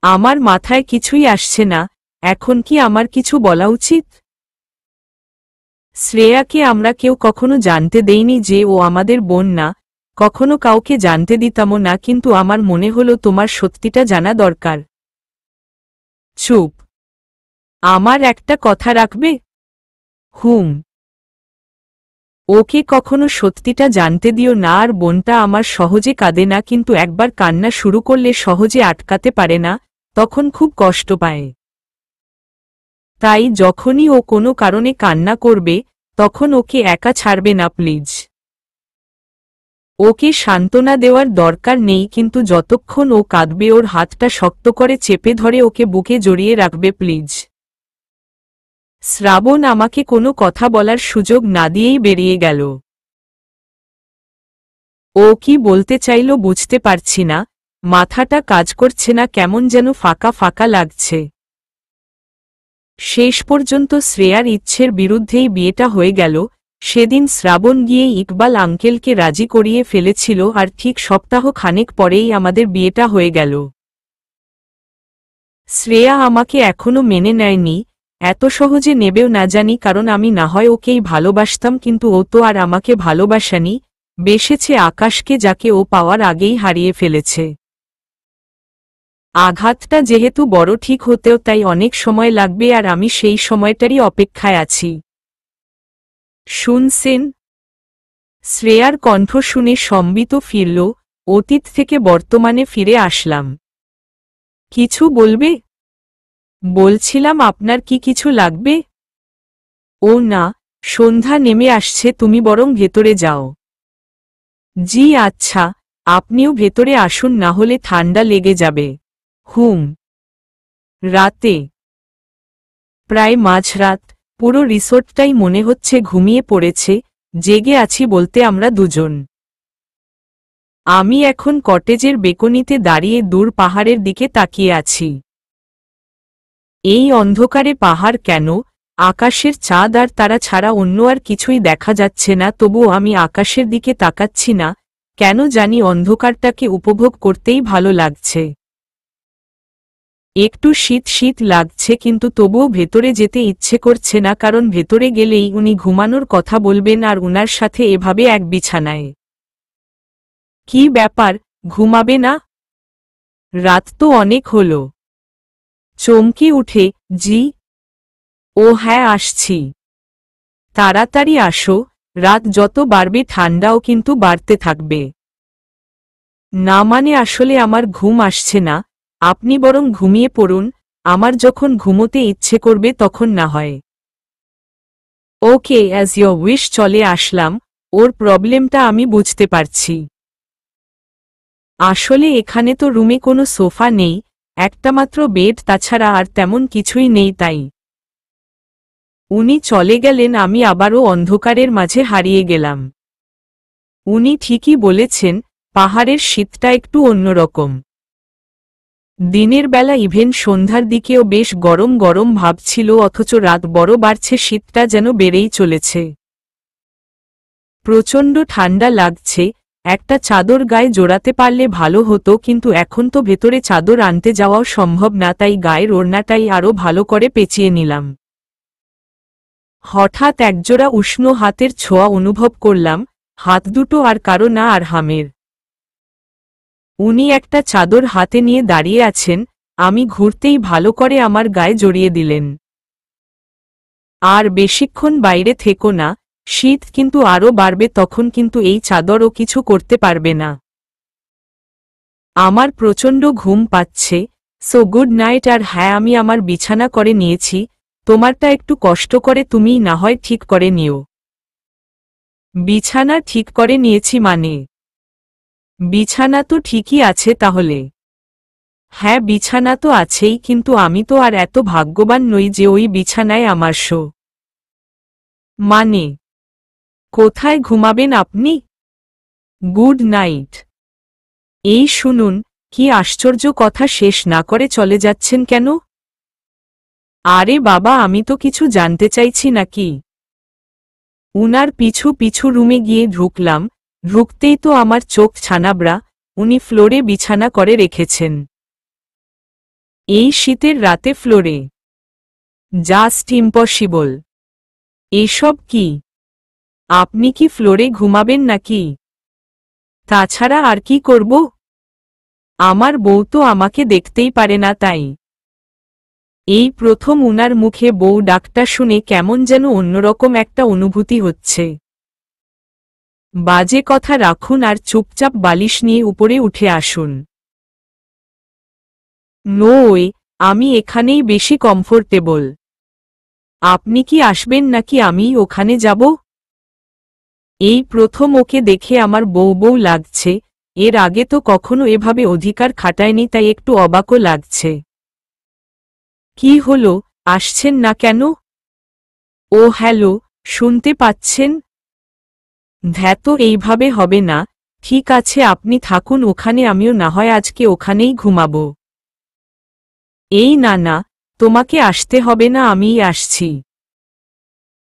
আমার মাথায় কিছুই আসছে না, এখন কি আমার কিছু বলা উচিত? শ্রেয়াকে আমরা কেউ কখনো জানতে দেইনি যে ও আমাদের বোন না, কখনো কাউকে জানতে দিতামও না, কিন্তু আমার মনে হলো তোমার সত্যিটা জানা দরকার। চুপ। আমার একটা কথা রাখবে? ওকে কখনো সত্যিটা জানতে দিও না। আর বোনটা আমার সহজে কাঁদে না, কিন্তু একবার কান্না শুরু করলে সহজে আটকাতে পারে না, তখন খুব কষ্ট পায়। তাই যখনই ও কোনো কারণে কান্না করবে, তখন ওকে একা ছাড়বে না প্লিজ। ওকে সান্ত্বনা দেওয়ার দরকার নেই, কিন্তু যতক্ষণ ও কাঁদবে ওর হাতটা শক্ত করে চেপে ধরে ওকে বুকে জড়িয়ে রাখবে প্লিজ। শ্রাবণ আমাকে কোনো কথা বলার সুযোগ না দিয়েই বেরিয়ে গেল। ও কি বলতে চাইল বুঝতে পারছি না, মাথাটা কাজ করছে না, কেমন যেন ফাঁকা ফাঁকা লাগছে। শেষ পর্যন্ত শ্রেয়ার ইচ্ছের বিরুদ্ধেই বিয়েটা হয়ে গেল। সেদিন শ্রাবণ গিয়ে ইকবাল আঙ্কেলকে রাজি করিয়ে ফেলেছিল, আর ঠিক সপ্তাহ খানেক পরেই আমাদের বিয়েটা হয়ে গেল। শ্রেয়া আমাকে এখনো মেনে নেয়নি, এত সহজে নেবেও না জানি, কারণ আমি না হয় ওকেই ভালোবাসতাম, কিন্তু ও তো আর আমাকে ভালোবাসেনি, বেসেছে আকাশকে, যাকে ও পাওয়ার আগেই হারিয়ে ফেলেছে। আঘাতটা যেহেতু বড়, ঠিক হতেও তাই অনেক সময় লাগবে, আর আমি সেই সময়টারই অপেক্ষায় আছি। শুনছেন? শ্রেয়ার কণ্ঠ শুনে সম্বিত ফিরল। অতীত থেকে বর্তমানে ফিরে আসলাম। কিছু বলবে? বলছিলাম, আপনার কি কিছু লাগবে? ও না, সন্ধ্যা নেমে আসছে, তুমি বরং ভেতরে যাও। জি আচ্ছা, আপনিও ভেতরে আসুন, না হলে ঠান্ডা লেগে যাবে। হুম। রাতে প্রায় মাঝরাত, পুরো রিসোর্টটাই মনে হচ্ছে ঘুমিয়ে পড়েছে, জেগে আছি বলতে আমরা দুজন। আমি এখন কটেজের বেকনিতে দাঁড়িয়ে দূর পাহাড়ের দিকে তাকিয়ে আছি। এই অন্ধকারে পাহাড় কেন, আকাশের চাঁদ আর তারা ছাড়া অন্য আর কিছুই দেখা যাচ্ছে না, তবুও আমি আকাশের দিকে তাকাচ্ছি না, কেন জানি অন্ধকারটাকে উপভোগ করতেই ভালো লাগছে। একটু শীত শীত লাগছে, কিন্তু তবুও ভেতরে যেতে ইচ্ছে করছে না, কারণ ভেতরে গেলেই উনি ঘুমানোর কথা বলবেন, আর উনার সাথে এভাবে এক বিছানায়। কি ব্যাপার, ঘুমাবে না? রাত তো অনেক হলো। চমকে উঠে, জি। ও হ্যাঁ, আসছি। তাড়াতাড়ি আসো, রাত যত বাড়বে ঠান্ডাও কিন্তু বাড়তে থাকবে। না মানে আসলে আমার ঘুম আসছে না, আপনি বরং ঘুমিয়ে পড়ুন, আমার যখন ঘুমোতে ইচ্ছে করবে তখন না হয়। ওকে, অ্যাজ ইয়োর উইশ, চলে আসলাম। ওর প্রবলেমটা আমি বুঝতে পারছি। আসলে এখানে তো রুমে কোনো সোফা নেই, একটা মাত্র বেড, তাছাড়া আর তেমন কিছুই নেই, তাই উনি চলে গেলেন, আমি আবারও অন্ধকারের মাঝে হারিয়ে গেলাম। উনি ঠিকই বলেছেন, পাহাড়ের শীতটা একটু অন্যরকম। দিনের বেলা ইভেন সন্ধ্যার দিকেও বেশ গরম গরম ভাব ছিল, অথচ রাত বড় বাড়ছে, শীতটা যেন বেড়েই চলেছে। প্রচণ্ড ঠান্ডা লাগছে, একটা চাদর গায়ে জোড়াতে পারলে ভালো হতো, কিন্তু এখন তো ভেতরে চাদর আনতে যাওয়াও সম্ভব না, তাই গায়ের ওড়নাটাই আরও ভালো করে পেঁচিয়ে নিলাম। হঠাৎ একজোড়া উষ্ণ হাতের ছোঁয়া অনুভব করলাম, হাত দুটো আর কারো না, আরহামের। উনি একটা চাদর হাতে নিয়ে দাঁড়িয়ে আছেন, আমি ঘুরতেই ভালো করে আমার গায়ে জড়িয়ে দিলেন। আর বেশিক্ষণ বাইরে থেকো না, শীত কিন্তু আরও বাড়বে, তখন কিন্তু এই চাদরও কিছু করতে পারবে না। আমার প্রচণ্ড ঘুম পাচ্ছে, সো গুড নাইট। আর হ্যাঁ, আমি আমার বিছানা করে নিয়েছি, তোমারটা একটু কষ্ট করে তুমিই না হয় ঠিক করে নিও। বিছানা ঠিক করে নিয়েছি মানে? বিছানা তো ঠিকই আছে তাহলে। হ্যাঁ, বিছানা তো আছেই, কিন্তু আমি তো আর এত ভাগ্যবান নই যে ওই বিছানায় আমার শো। মানে কোথায় ঘুমাবেন আপনি? Good night. এই শুনুন, কি আশ্চর্য কথা, শেষ না করে চলে যাচ্ছেন কেন? আরে বাবা, আমি তো কিছু জানতে চাইছি নাকি। উনার পিছু পিছু রুমে গিয়ে ঢুকলাম, ঢুকতেই তো আমার চোখ ছানাবড়া, উনি ফ্লোরে বিছানা করে রেখেছেন। এই শীতের রাতে ফ্লোরে? Just impossible. এসব কি? আপনি কি ফ্লোরে ঘুমাবেন নাকি? তাছাড়া আর কি করব? আমার বউ তো আমাকে দেখতেই পারে না, তাই। এই প্রথম উনার মুখে বউ ডাকটা শুনে কেমন যেন অন্যরকম একটা অনুভূতি হচ্ছে। বাজে কথা রাখুন আর চুপচাপ বালিশ নিয়ে উপরে উঠে আসুন। নো ওয়ে, আমি এখানেই বেশি কমফোর্টেবল। আপনি কি আসবেন নাকি আমি ওখানে যাব? এই প্রথম ওকে দেখে আমার বউ বউ লাগছে, এর আগে তো কখনো এভাবে অধিকার খাটায়নি, তাই একটু অবাকও লাগছে। কি হলো, আসছেন না কেন? ও হ্যালো, শুনতে পাচ্ছেন? ধ্যাতো, এইভাবে হবে না। ঠিক আছে, আপনি থাকুন ওখানে, আমিও না হয় আজকে ওখানেই ঘুমাবো। এই না না, তোমাকে আসতে হবে না, আমিই আসছি।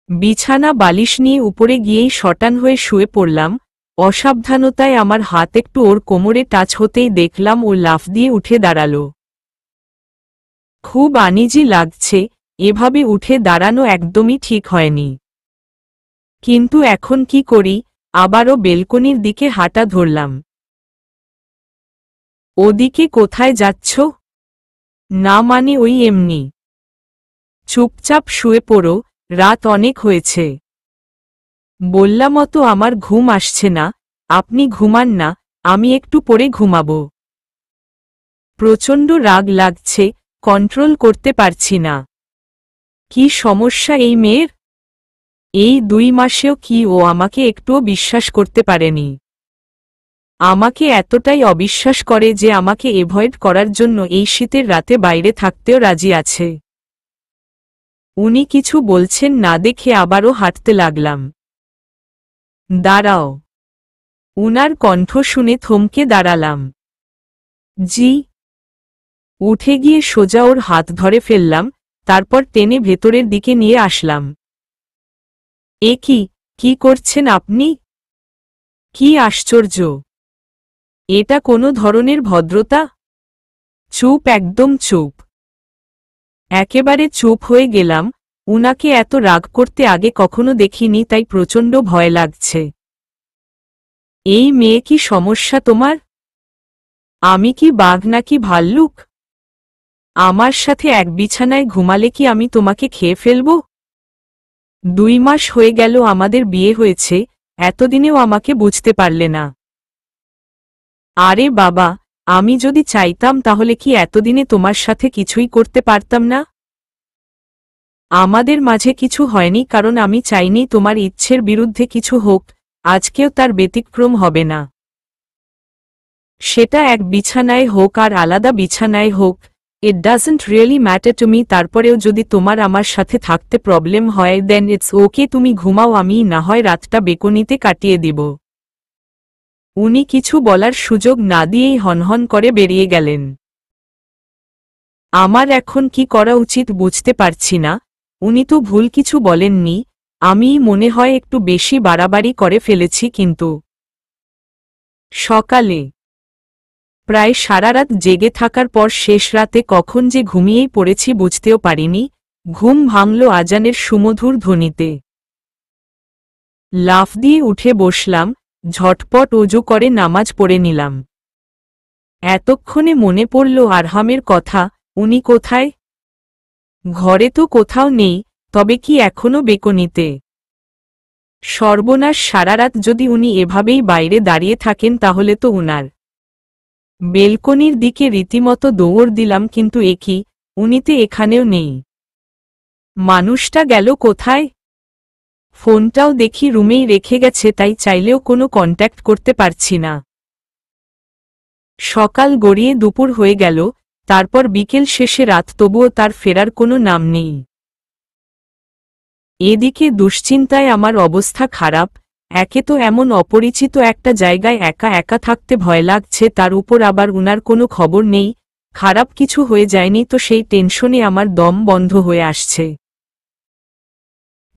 বিছানা বালিশ নিয়ে উপরে গিয়েই শটান হয়ে শুয়ে পড়লাম, অসাবধানতায় আমার হাত একটু ওর কোমরে টাচ হতেই দেখলাম ও লাফ দিয়ে উঠে দাঁড়াল। খুব আনিজি লাগছে, এভাবে উঠে দাঁড়ানো একদমই ঠিক হয়নি। কিন্তু এখন কি করি, আবারও বেলকনির দিকে হাঁটা ধরলাম। ওদিকে কোথায় যাচ্ছ? না মানে ওই এমনি। চুপচাপ শুয়ে পড়ো, রাত অনেক হয়েছে। বললাম তো আমার ঘুম আসছে না, আপনি ঘুমান না, আমি একটু পরে ঘুমাবো। প্রচণ্ড রাগ লাগছে, কন্ট্রোল করতে পারছি না। কি সমস্যা এই মেয়ের? এই 2 মাসেও কি ও আমাকে একটুও বিশ্বাস করতে পারেনি? আমাকে এতটাই অবিশ্বাস করে যে আমাকে এভয়েড করার জন্য এই শীতের রাতে বাইরে থাকতেও রাজি আছে। উনি কিছু বলছেন না দেখে আবারও হাঁটতে লাগলাম। দাঁড়াও। উনার কণ্ঠ শুনে থমকে দাঁড়ালাম। জি। উঠে গিয়ে সোজা ওর হাত ধরে ফেললাম, তারপর টেনে ভেতরের দিকে নিয়ে আসলাম। এ কি করছেন আপনি? কি আশ্চর্য! এটা কোনো ধরনের ভদ্রতা? চুপ, একদম চুপ। একেবারে চুপ হয়ে গেলাম। উনাকে এত রাগ করতে আগে কখনো দেখিনি, তাই প্রচণ্ড ভয় লাগছে। এই মেয়ে, কি সমস্যা তোমার? আমি কি বাঘ নাকি ভাল্লুক? আমার সাথে এক বিছানায় ঘুমালে কি আমি তোমাকে খেয়ে ফেলব? 2 মাস হয়ে গেল আমাদের বিয়ে হয়েছে, এতদিনেও আমাকে বুঝতে পারলে না? আরে বাবা, আমি যদি চাইতাম তাহলে কি এতদিনে তোমার সাথে কিছুই করতে পারতাম না? আমাদের মাঝে কিছু হয়নি কারণ আমি চাইনি তোমার ইচ্ছের বিরুদ্ধে কিছু হোক, আজকেও তার ব্যতিক্রম হবে না। সেটা এক বিছানায় হোক আর আলাদা বিছানায় হোক, it doesn't really matter to me. তারপরেও যদি তোমার আমার সাথে থাকতে প্রবলেম হয় দেন ইটস ওকে, তুমি ঘুমাও, আমি না হয় রাতটা বেকনিতে কাটিয়ে দিব। উনি কিছু বলার সুযোগ না দিয়েই হনহন করে বেরিয়ে গেলেন। আমার এখন কি করা উচিত বুঝতে পারছি না। উনি তো ভুল কিছু বলেননি, আমিই মনে হয় একটু বেশি বাড়াবাড়ি করে ফেলেছি। কিন্তু সকালে প্রায় সারা রাত জেগে থাকার পর শেষ রাতে কখন যে ঘুমিয়েই পড়েছি বুঝতেও পারিনি। ঘুম ভাঙল আজানের সুমধুর ধ্বনিতে। লাফ দিয়ে উঠে বসলাম, ঝটপট ওযু করে নামাজ পড়ে নিলাম। এতক্ষণে মনে পড়ল আরহামের কথা। উনি কোথায়? ঘরে তো কোথাও নেই, তবে কি এখনো বেকনিতে? সর্বনাশ, সারা রাত যদি উনি এভাবেই বাইরে দাঁড়িয়ে থাকেন তাহলে তো উনার। বেলকনির দিকে রীতিমতো দৌড় দিলাম, কিন্তু একি, উনি তো এখানেও নেই। মানুষটা গেল কোথায়? ফোনটাও দেখি রুমেই রেখে গেছে, তাই চাইলেও কোনো কন্ট্যাক্ট করতে পারছি না। সকাল গড়িয়ে দুপুর হয়ে গেল, তারপর বিকেল শেষে রাত, তবুও তার ফেরার কোনো নাম নেই। এদিকে দুশ্চিন্তায় আমার অবস্থা খারাপ। একে তো এমন অপরিচিত একটা জায়গায় একা একা থাকতে ভয় লাগছে, তার উপর আবার উনার কোনো খবর নেই। খারাপ কিছু হয়ে যায়নি তো সেই টেনশনে আমার দম বন্ধ হয়ে আসছে।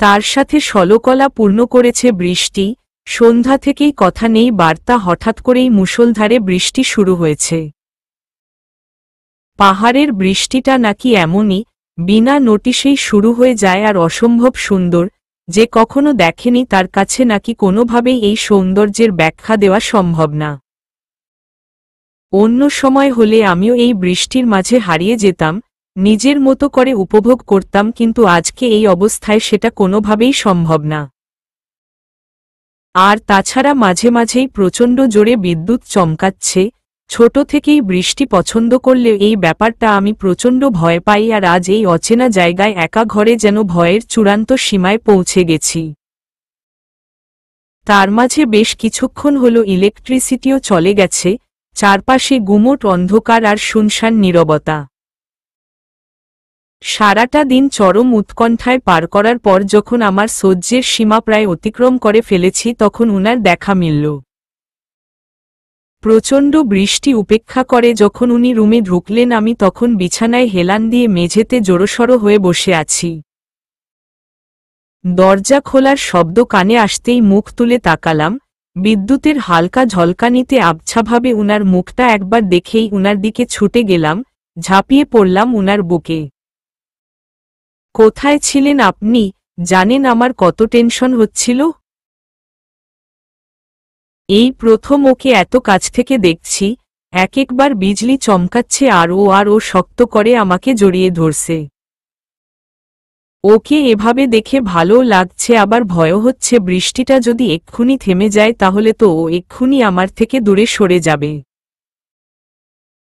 তার সাথে শলকলা পূর্ণ করেছে বৃষ্টি। সন্ধ্যা থেকেই কথা নেই বার্তা, হঠাৎ করেই মুষলধারে বৃষ্টি শুরু হয়েছে। পাহাড়ের বৃষ্টিটা নাকি এমনই, বিনা নোটিশেই শুরু হয়ে যায় আর অসম্ভব সুন্দর। যে কখনো দেখেনি তার কাছে নাকি কোনোভাবেই এই সৌন্দর্যের ব্যাখ্যা দেওয়া সম্ভব না। অন্য সময় হলে আমিও এই বৃষ্টির মাঝে হারিয়ে যেতাম, নিজের মতো করে উপভোগ করতাম, কিন্তু আজকে এই অবস্থায় সেটা কোনোভাবেই সম্ভব না। আর তাছাড়া মাঝে মাঝেই প্রচণ্ড জোরে বিদ্যুৎ চমকাচ্ছে। ছোট থেকেই বৃষ্টি পছন্দ করলেও এই ব্যাপারটা আমি প্রচণ্ড ভয় পাই, আর আজ এই অচেনা জায়গায় একা ঘরে যেন ভয়ের চূড়ান্ত সীমায় পৌঁছে গেছি। তার মাঝে বেশ কিছুক্ষণ হলো ইলেকট্রিসিটিও চলে গেছে, চারপাশে গুমোট অন্ধকার আর শুনশান নীরবতা। সারাটা দিন চরম উৎকণ্ঠায় পার করার পর যখন আমার সহ্যের সীমা প্রায় অতিক্রম করে ফেলেছি তখন উনার দেখা মিলল। প্রচণ্ড বৃষ্টি উপেক্ষা করে যখন উনি রুমে ঢুকলেন আমি তখন বিছানায় হেলান দিয়ে মেঝেতে জড়সড় হয়ে বসে আছি। দরজা খোলার শব্দ কানে আসতেই মুখ তুলে তাকালাম। বিদ্যুতের হালকা ঝলকানিতে আবছাভাবে উনার মুখটা একবার দেখেই উনার দিকে ছুটে গেলাম, ঝাঁপিয়ে পড়লাম উনার বুকে। কোথায় ছিলেন আপনি? জানেন আমার কত টেনশন হচ্ছিল। এই প্রথম ওকে এত কাছ থেকে দেখছি, এক একবার বিজলি চমকাচ্ছে আর ও শক্ত করে আমাকে জড়িয়ে ধরছে। ওকে এভাবে দেখে ভালো লাগছে, আবার ভয়ও হচ্ছে বৃষ্টিটা যদি এক্ষুনি থেমে যায় তাহলে তো ও এক্ষুনি আমার থেকে দূরে সরে যাবে।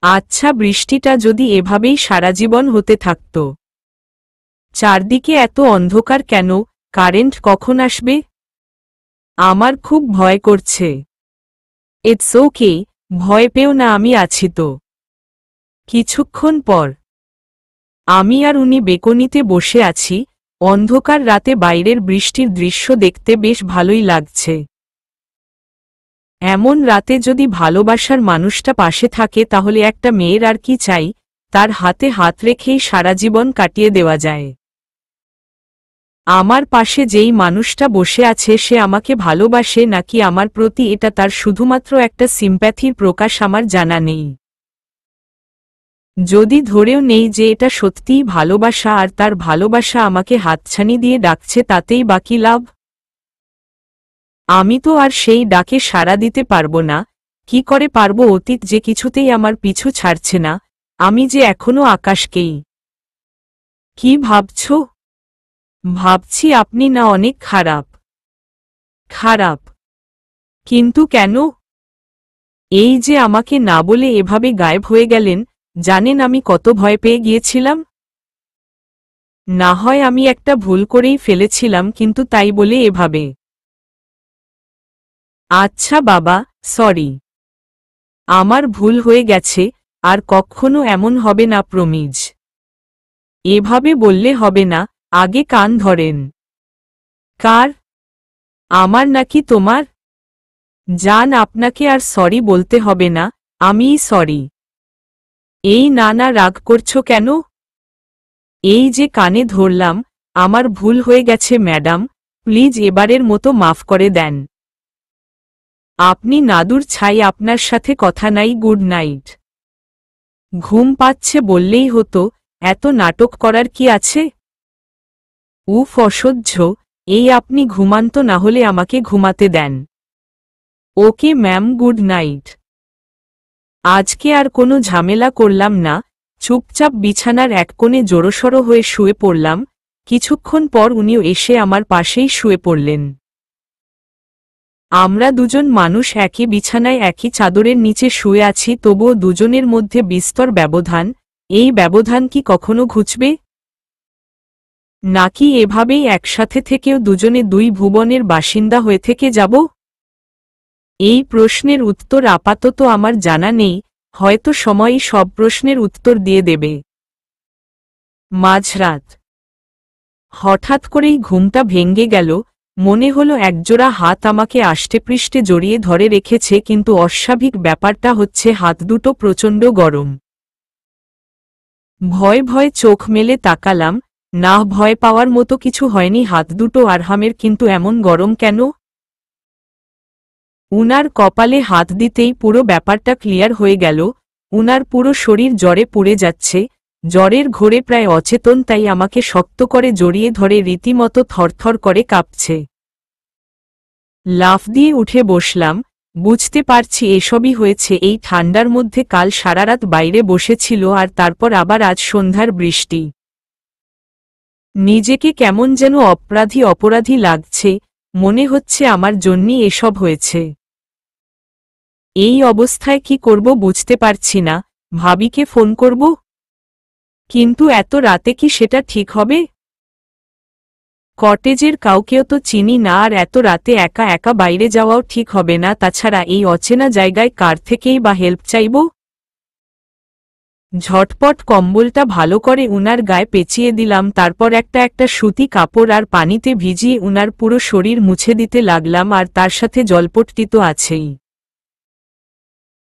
আচ্ছা, বৃষ্টিটা যদি এভাবেই সারা জীবন হতে থাকত। চারদিকে এত অন্ধকার কেন? কারেন্ট কখন আসবে? আমার খুব ভয় করছে। ইটস ওকে, ভয় পেও না, আমি আছি তো। কিছুক্ষণ পর আমি আর উনি বেকনিতে বসে আছি। অন্ধকার রাতে বাইরের বৃষ্টির দৃশ্য দেখতে বেশ ভালোই লাগছে। এমন রাতে যদি ভালোবাসার মানুষটা পাশে থাকে তাহলে একটা মেয়ের আর কি চাই, তার হাতে হাত রেখেই সারা জীবন কাটিয়ে দেওয়া যায়। আমার পাশে যেই মানুষটা বসে আছে সে আমাকে ভালোবাসে নাকি আমার প্রতি এটা তার শুধুমাত্র একটা সিম্প্যাথির প্রকাশ আমার জানা নেই। যদি ধরেও নেই যে এটা সত্যিই ভালোবাসা আর তার ভালোবাসা আমাকে হাতছানি দিয়ে ডাকছে, তাতেই বাকি লাভ। আমি তো আর সেই ডাকে সাড়া দিতে পারবো না। কি করে পারবো? অতীত যে কিছুতেই আমার পিছু ছাড়ছে না, আমি যে এখনো আকাশকেই। কি ভাবছ? ভাবছি আপনি না অনেক খারাপ। খারাপ? কিন্তু কেন? এই যে আমাকে না বলে এভাবে গায়েব হয়ে গেলেন, জানেন আমি কত ভয় পেয়ে গিয়েছিলাম। না হয় আমি একটা ভুল করেই ফেলেছিলাম, কিন্তু তাই বলে এভাবে। আচ্ছা বাবা, সরি। আমার ভুল হয়ে গেছে, আর কখনো এমন হবে না প্রমিজ। এভাবে বললে হবে না, আগে কান ধরেন। কার? আমার নাকি তোমার? জান, আপনাকে আর সরি বলতে হবে না, আমিই সরি। এই না না, রাগ করছো কেন? এই যে কানে ধরলাম, আমার ভুল হয়ে গেছে ম্যাডাম, প্লিজ এবারের মতো মাফ করে দেন। আপনি নাদুর ছাই, আপনার সাথে কথা নাই। Good night. ঘুম পাচ্ছে বললেই হতো, এত নাটক করার কি আছে? উফ, অসহ্য। এই আপনি ঘুমান তো, না হলে আমাকে ঘুমাতে দেন। Okay ma'am, good night. আজকে আর কোনো ঝামেলা করলাম না, চুপচাপ বিছানার এক কোণে জড়সড় হয়ে শুয়ে পড়লাম। কিছুক্ষণ পর উনিও এসে আমার পাশেই শুয়ে পড়লেন। আমরা দুজন মানুষ একই বিছানায় একই চাদরের নিচে শুয়ে আছি, তবুও দুজনের মধ্যে বিস্তর ব্যবধান। এই ব্যবধান কি কখনো ঘুচবে? নাকি এভাবেই একসাথে থেকেও দুজনে দুই ভুবনের বাসিন্দা হয়ে থেকে যাব? এই প্রশ্নের উত্তর আপাতত আমার জানা নেই, হয়তো সময়ই সব প্রশ্নের উত্তর দিয়ে দেবে। মাঝরাত। হঠাৎ করেই ঘুমটা ভেঙে গেল। মনে হলো একজোড়া হাত আমাকে আষ্টেপৃষ্ঠে জড়িয়ে ধরে রেখেছে, কিন্তু অস্বাভাবিক ব্যাপারটা হচ্ছে হাত দুটো প্রচণ্ড গরম। ভয় ভয় চোখ মেলে তাকালাম, না, ভয় পাওয়ার মতো কিছু হয়নি, হাত দুটো আরহামের, কিন্তু এমন গরম কেন? উনার কপালে হাত দিতেই পুরো ব্যাপারটা ক্লিয়ার হয়ে গেল। উনার পুরো শরীর জ্বরে পুড়ে যাচ্ছে, জ্বরের ঘোরে প্রায় অচেতন, তাই আমাকে শক্ত করে জড়িয়ে ধরে রীতিমতো থরথর করে কাঁপছে। লাফ দিয়ে উঠে বসলাম। বুঝতে পারছি এসবই হয়েছে এই ঠান্ডার মধ্যে। কাল সারারাত বাইরে বসেছিল আর তারপর আবার আজ সন্ধ্যার বৃষ্টি। নিজেকে কেমন যেন অপরাধী অপরাধী লাগছে, মনে হচ্ছে আমার জন্যই এসব হয়েছে। এই অবস্থায় কি করব বুঝতে পারছি না। ভাবিকে ফোন করব, কিন্তু এত রাতে কি সেটা ঠিক হবে? কটেজের কাউকেও তো চিনি না, আর এত রাতে একা একা বাইরে যাওয়াও ঠিক হবে না। তাছাড়া এই অচেনা জায়গায় কার থেকেই বা হেল্প চাইব? ঝটপট কম্বলটা ভালো করে উনার গায়ে পেঁচিয়ে দিলাম, তারপর একটা একটা সুতি কাপড় আর পানিতে ভিজিয়ে উনার পুরো শরীর মুছে দিতে লাগলাম, আর তার সাথে জলপট্টি তো আছেই।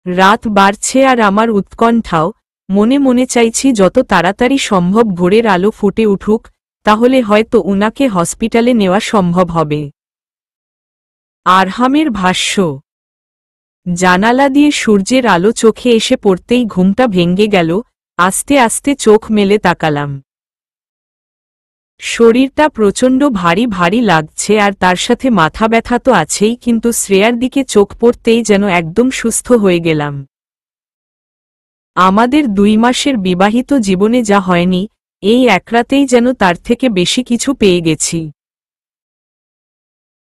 রাত বাড়ছে আর আমার উৎকণ্ঠাও। মনে মনে চাইছি যত তাড়াতাড়ি সম্ভব ভোরের আলো ফুটে উঠুক, তাহলে হয়তো উনাকে হসপিটালে নেওয়া সম্ভব হবে। আরহামের ভাষ্য। জানালা দিয়ে সূর্যের আলো চোখে এসে পড়তেই ঘুমটা ভেঙে গেল। আস্তে আস্তে চোখ মেলে তাকালাম। শরীরটা প্রচণ্ড ভারী ভারী লাগছে আর তার সাথে মাথা ব্যথা তো আছেই, কিন্তু শ্রেয়ার দিকে চোখ পড়তেই যেন একদম সুস্থ হয়ে গেলাম। আমাদের 2 মাসের বিবাহিত জীবনে যা হয়নি, এই এক রাতেই যেন তার থেকে বেশি কিছু পেয়ে গেছি।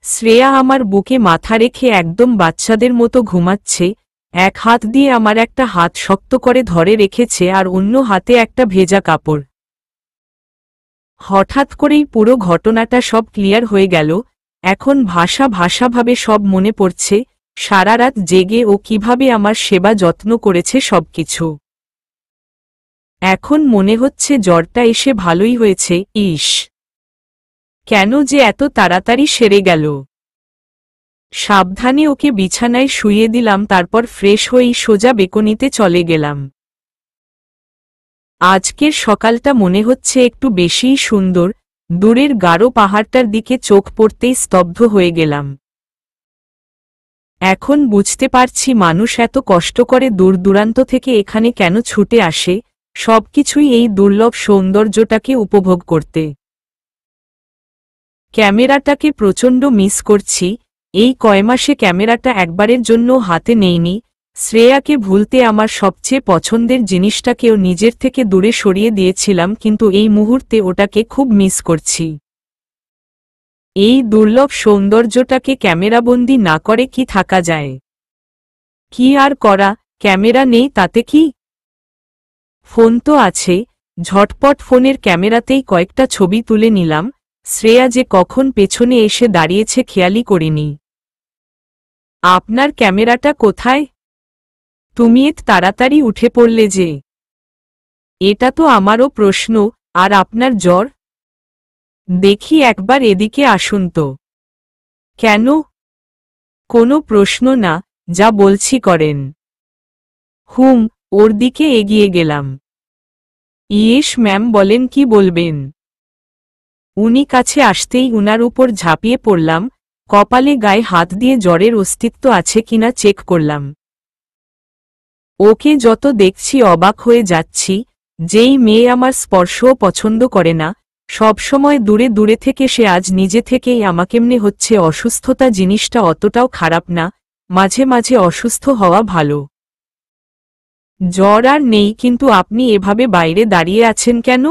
শ্রেয়া আমার বুকে মাথা রেখে একদম বাচ্চাদের মতো ঘুমাচ্ছে, এক হাত দিয়ে আমার একটা হাত শক্ত করে ধরে রেখেছে আর অন্য হাতে একটা ভেজা কাপড়। হঠাৎ করেই পুরো ঘটনাটা সব ক্লিয়ার হয়ে গেল। এখন ভাষাভাবে সব মনে পড়ছে, সারা রাত জেগে ও কিভাবে আমার সেবা যত্ন করেছে সবকিছু। এখন মনে হচ্ছে জ্বরটা এসে ভালোই হয়েছে। ইস, কেন যে এত তাড়াতাড়ি সেরে গেল। সাবধানে ওকে বিছানায় শুইয়ে দিলাম, তারপর ফ্রেশ হয়েই সোজা বেকনিতে চলে গেলাম। আজকের সকালটা মনে হচ্ছে একটু বেশিই সুন্দর। দূরের গাঢ় পাহাড়টার দিকে চোখ পড়তেই স্তব্ধ হয়ে গেলাম। এখন বুঝতে পারছি মানুষ এত কষ্ট করে দূর দূরান্ত থেকে এখানে কেন ছুটে আসে, সবকিছুই এই দুর্লভ সৌন্দর্যটাকে উপভোগ করতে। ক্যামেরাটাকে প্রচণ্ড মিস করছি। এই কয় মাসে ক্যামেরাটা একবারের জন্য হাতে নেইনি। শ্রেয়াকে ভুলতে আমার সবচেয়ে পছন্দের জিনিসটাকেও নিজের থেকে দূরে সরিয়ে দিয়েছিলাম, কিন্তু এই মুহূর্তে ওটাকে খুব মিস করছি। এই দুর্লভ সৌন্দর্যটাকে ক্যামেরাবন্দি না করে কি থাকা যায়? কি আর করা, ক্যামেরা নেই তাতে কি? ফোন তো আছে, ঝটপট ফোনের ক্যামেরাতেই কয়েকটা ছবি তুলে নিলাম। শ্রেয়া যে কখন পেছনে এসে দাঁড়িয়েছে খেয়ালই করিনি। আপনার ক্যামেরাটা কোথায়? তুমি এত তাড়াতাড়ি উঠে পড়লে যে? এটা তো আমারও প্রশ্ন। আর আপনার জ্বর? দেখি একবার এদিকে আসুন তো। কেন? কোনো প্রশ্ন না, যা বলছি করেন। ওর দিকে এগিয়ে গেলাম। ইয়েস ম্যাম, বলেন কি বলবেন। উনি কাছে আসতেই উনার উপর ঝাঁপিয়ে পড়লাম, কপালে গায়ে হাত দিয়ে জ্বরের অস্তিত্ব আছে কিনা চেক করলাম। ওকে যত দেখছি অবাক হয়ে যাচ্ছি। যেই মেয়ে আমার স্পর্শও পছন্দ করে না, সবসময় দূরে দূরে থেকে সে আজ নিজে থেকেই আমাকেমনে হচ্ছে। অসুস্থতা জিনিসটা অতটাও খারাপ না, মাঝে মাঝে অসুস্থ হওয়া ভালো। জ্বর আর নেই, কিন্তু আপনি এভাবে বাইরে দাঁড়িয়ে আছেন কেন?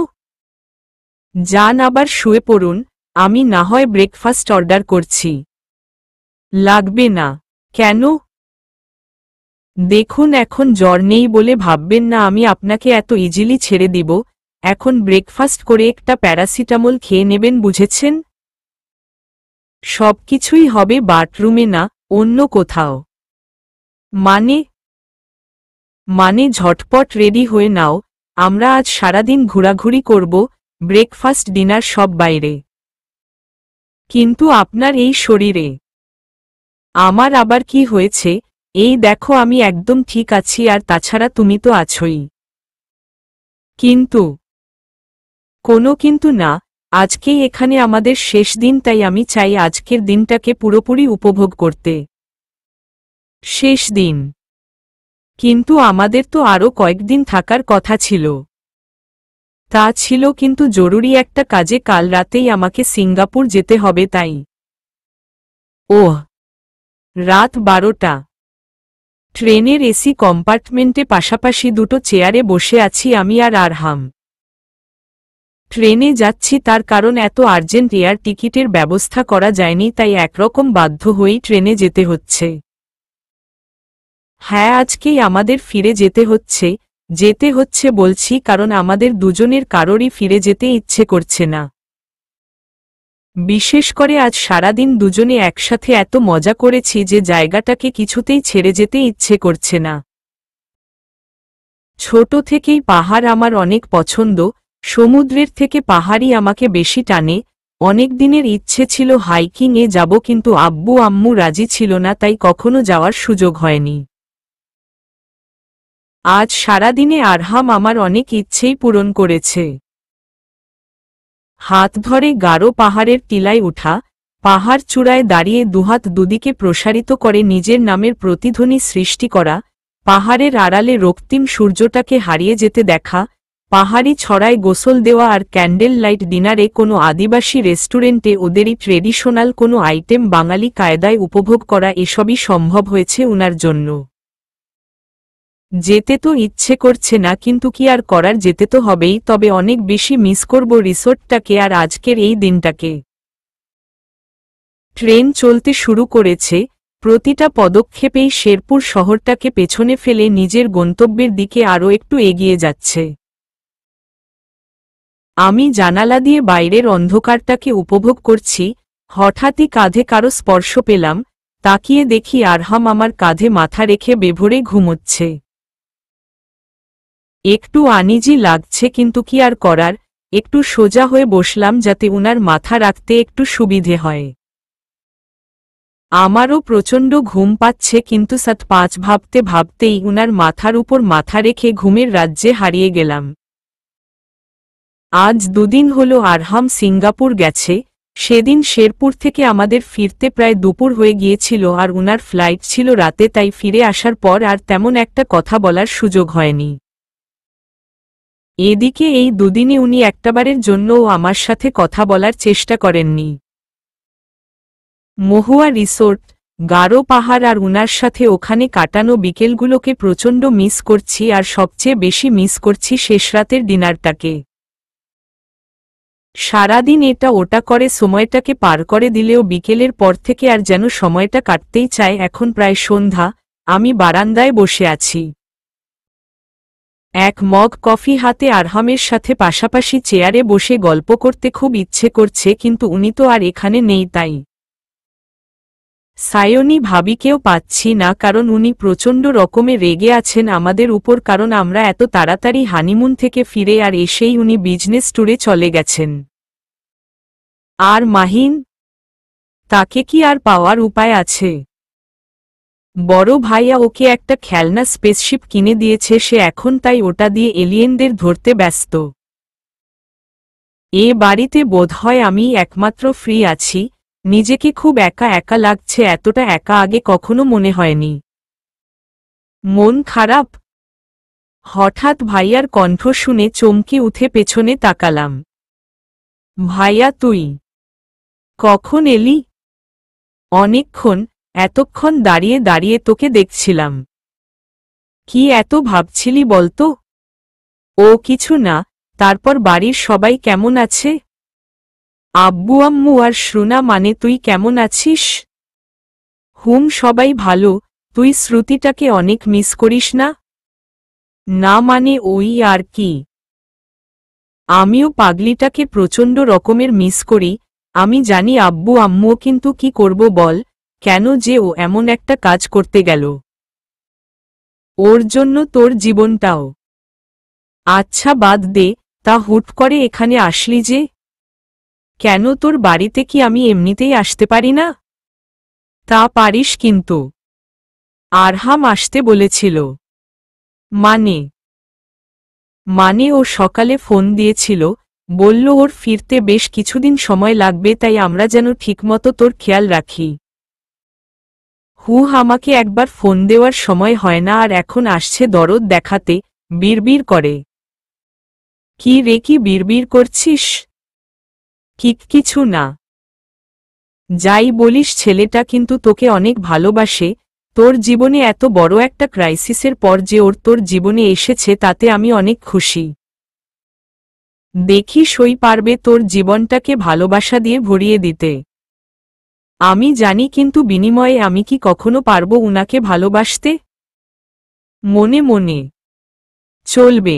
যান আবার শুয়ে পড়ুন, আমি না হয় ব্রেকফাস্ট অর্ডার করছি। লাগবে না। কেন? দেখুন, এখন জ্বর নেই বলে ভাববেন না আমি আপনাকে এত ইজিলি ছেড়ে দিব। এখন ব্রেকফাস্ট করে একটা প্যারাসিটামল খেয়ে নেবেন, বুঝেছেন? সবকিছুই হবে বাথরুমে, না অন্য কোথাও। মানে ঝটপট রেডি হয়ে নাও, আমরা আজ সারাদিন ঘোরাঘুরি করব, ব্রেকফাস্ট ডিনার সব বাইরে। কিন্তু আপনার এই শরীরে? আমার আবার কি হয়েছে? এই দেখো, আমি একদম ঠিক আছি, আর তাছাড়া তুমি তো আছোই। কিন্তু? কোনো কিন্তু না, আজকেই এখানে আমাদের শেষ দিন, তাই আমি চাই আজকের দিনটাকে পুরোপুরি উপভোগ করতে। শেষ দিন? কিন্তু আমাদের তো আরও কয়েকদিন থাকার কথা ছিল। তা ছিল, কিন্তু জরুরি একটা কাজে কাল রাতেই আমাকে সিঙ্গাপুর যেতে হবে, তাই। ওহ, রাত 12টা। ট্রেনের এসি কম্পার্টমেন্টে পাশাপাশি দুটো চেয়ারে বসে আছি আমি আর আরহাম। ট্রেনে যাচ্ছি তার কারণ এত আর্জেন্ট এয়ার টিকিটের ব্যবস্থা করা যায়নি, তাই একরকম বাধ্য হয়েই ট্রেনে যেতে হচ্ছে। হ্যাঁ, আজকেই আমাদের ফিরে যেতে হচ্ছে বলছি কারণ আমাদের দুজনের কারোরই ফিরে যেতে ইচ্ছে করছে না। বিশেষ করে আজ সারাদিন দুজনে একসাথে এত মজা করেছি যে জায়গাটাকে কিছুতেই ছেড়ে যেতে ইচ্ছে করছে না। ছোট থেকেই পাহাড় আমার অনেক পছন্দ, সমুদ্রের থেকে পাহাড়ই আমাকে বেশি টানে। অনেক দিনের ইচ্ছে ছিল হাইকিংয়ে যাব, কিন্তু আব্বু আম্মু রাজি ছিল না, তাই কখনো যাওয়ার সুযোগ হয়নি। আজ সারাদিনে আরহাম আমার অনেক ইচ্ছেই পূরণ করেছে। হাত ধরে গাঢ় পাহাড়ের টিলায় উঠা, পাহাড় চূড়ায় দাঁড়িয়ে দুহাত দুদিকে প্রসারিত করে নিজের নামের প্রতিধ্বনি সৃষ্টি করা, পাহাড়ের আড়ালে রক্তিম সূর্যটাকে হারিয়ে যেতে দেখা, পাহাড়ি ছড়ায় গোসল দেওয়া আর ক্যান্ডেল লাইট ডিনারে কোনো আদিবাসী রেস্টুরেন্টে ওদেরই ট্রেডিশনাল কোনো আইটেম বাঙালি কায়দায় উপভোগ করা এসবই সম্ভব হয়েছে উনার জন্য। যেতে তো ইচ্ছে করছে না, কিন্তু কি আর করার, যেতে তো হবেই। তবে অনেক বেশি মিস করব রিসোর্টটাকে আর আজকের এই দিনটাকে। ট্রেন চলতে শুরু করেছে, প্রতিটা পদক্ষেপেই শেরপুর শহরটাকে পেছনে ফেলে নিজের গন্তব্যের দিকে আরও একটু এগিয়ে যাচ্ছে। আমি জানালা দিয়ে বাইরের অন্ধকারটাকে উপভোগ করছি, হঠাৎই কাঁধে কারো স্পর্শ পেলাম। তাকিয়ে দেখি আরহাম আমার কাঁধে মাথা রেখে বেভরে ঘুমোচ্ছে। একটু আনিজি লাগছে, কিন্তু কি আর করার, একটু সোজা হয়ে বসলাম যাতে উনার মাথা রাখতে একটু সুবিধে হয়। আমারও প্রচণ্ড ঘুম পাচ্ছে, কিন্তু 7-5 ভাবতে ভাবতেই উনার মাথার উপর মাথা রেখে ঘুমের রাজ্যে হারিয়ে গেলাম। আজ 2 দিন হলো আরহাম সিঙ্গাপুর গেছে। সেদিন শেরপুর থেকে আমাদের ফিরতে প্রায় দুপুর হয়ে গিয়েছিল আর উনার ফ্লাইট ছিল রাতে, তাই ফিরে আসার পর আর তেমন একটা কথা বলার সুযোগ হয়নি। এদিকে এই 2 দিনে উনি একটাবারের জন্যও আমার সাথে কথা বলার চেষ্টা করেননি। মহুয়া রিসোর্ট, গারো পাহাড় আর উনার সাথে ওখানে কাটানো বিকেলগুলোকে প্রচণ্ড মিস করছি, আর সবচেয়ে বেশি মিস করছি শেষরাতের ডিনারটাকে। সারাদিন এটা ওটা করে সময়টাকে পার করে দিলেও বিকেলের পর থেকে আর যেন সময়টা কাটতেই চায়। এখন প্রায় সন্ধ্যা, আমি বারান্দায় বসে আছি। এক মগ কফি হাতে আরহামের সাথে পাশাপাশি চেয়ারে বসে গল্প করতে খুব ইচ্ছে করছে, কিন্তু উনি তো আর এখানে নেই, তাই সায়নী ভাবিকেও পাচ্ছি না, কারণ উনি প্রচণ্ড রকমে রেগে আছেন আমাদের উপর, কারণ আমরা এত তাড়াতাড়ি হানিমুন থেকে ফিরে আর এসেই উনি বিজনেস ট্যুরে চলে গেছেন। আর মাহিন, তাকে কি আর পাওয়ার উপায় আছে? বড় ভাইয়া ওকে একটা খেলনা স্পেসশিপ কিনে দিয়েছে, সে এখন তাই ওটা দিয়ে এলিয়েনদের ধরতে ব্যস্ত। এ বাড়িতে বোধহয় আমি একমাত্র ফ্রি আছি। নিজেকে খুব একা একা লাগছে, এতটা একা আগে কখনো মনে হয়নি। মন খারাপ? হঠাৎ ভাইয়ার কণ্ঠ শুনে চমকে উঠে পেছনে তাকালাম। ভাইয়া তুই কখন এলি? অনেকক্ষণ, এতক্ষণ দাঁড়িয়ে দাঁড়িয়ে তোকে দেখছিলাম। কি এত ভাবছিলি বলতো? ও কিছু না। তারপর বাড়ির সবাই কেমন আছে? আব্বু আম্মু আর শ্রুনা, মানে তুই কেমন আছিস? সবাই ভালো। তুই শ্রুতিটাকে অনেক মিস করিস না? না মানে ওই আর কি। আমিও পাগলিটাকে প্রচণ্ড রকমের মিস করি। আমি জানি আব্বু আম্মুও, কিন্তু কি করব বল, কেন যে ও এমন একটা কাজ করতে গেল? ওর জন্য তোর জীবনটাও। আচ্ছা বাদ দে, তা হুট করে এখানে আসলি যে? কেন, তোর বাড়িতে কি আমি এমনিতেই আসতে পারি না? তা পারিস, কিন্তু আরহাম আসতে বলেছিল। মানে ও সকালে ফোন দিয়েছিল, বলল ওর ফিরতে বেশ কিছুদিন সময় লাগবে, তাই আমরা যেন ঠিকমতো তোর খেয়াল রাখি। আমাকে একবার ফোন দেওয়ার সময় হয় না, আর এখন আসছে দরদ দেখাতে, বিড়বিড় করে। কি রে, কি বিড়বিড় করছিস? কিছু না। যাই বলিস, ছেলেটা কিন্তু তোকে অনেক ভালোবাসে। তোর জীবনে এত বড় একটা ক্রাইসিসের পর যে ওর তোর জীবনে এসেছে, তাতে আমি অনেক খুশি। দেখিস ওই পারবে তোর জীবনটাকে ভালোবাসা দিয়ে ভরিয়ে দিতে। আমি জানি, কিন্তু বিনিময়ে আমি কি কখনো পারবো উনাকে ভালোবাসতে? মনে মনে চলবে।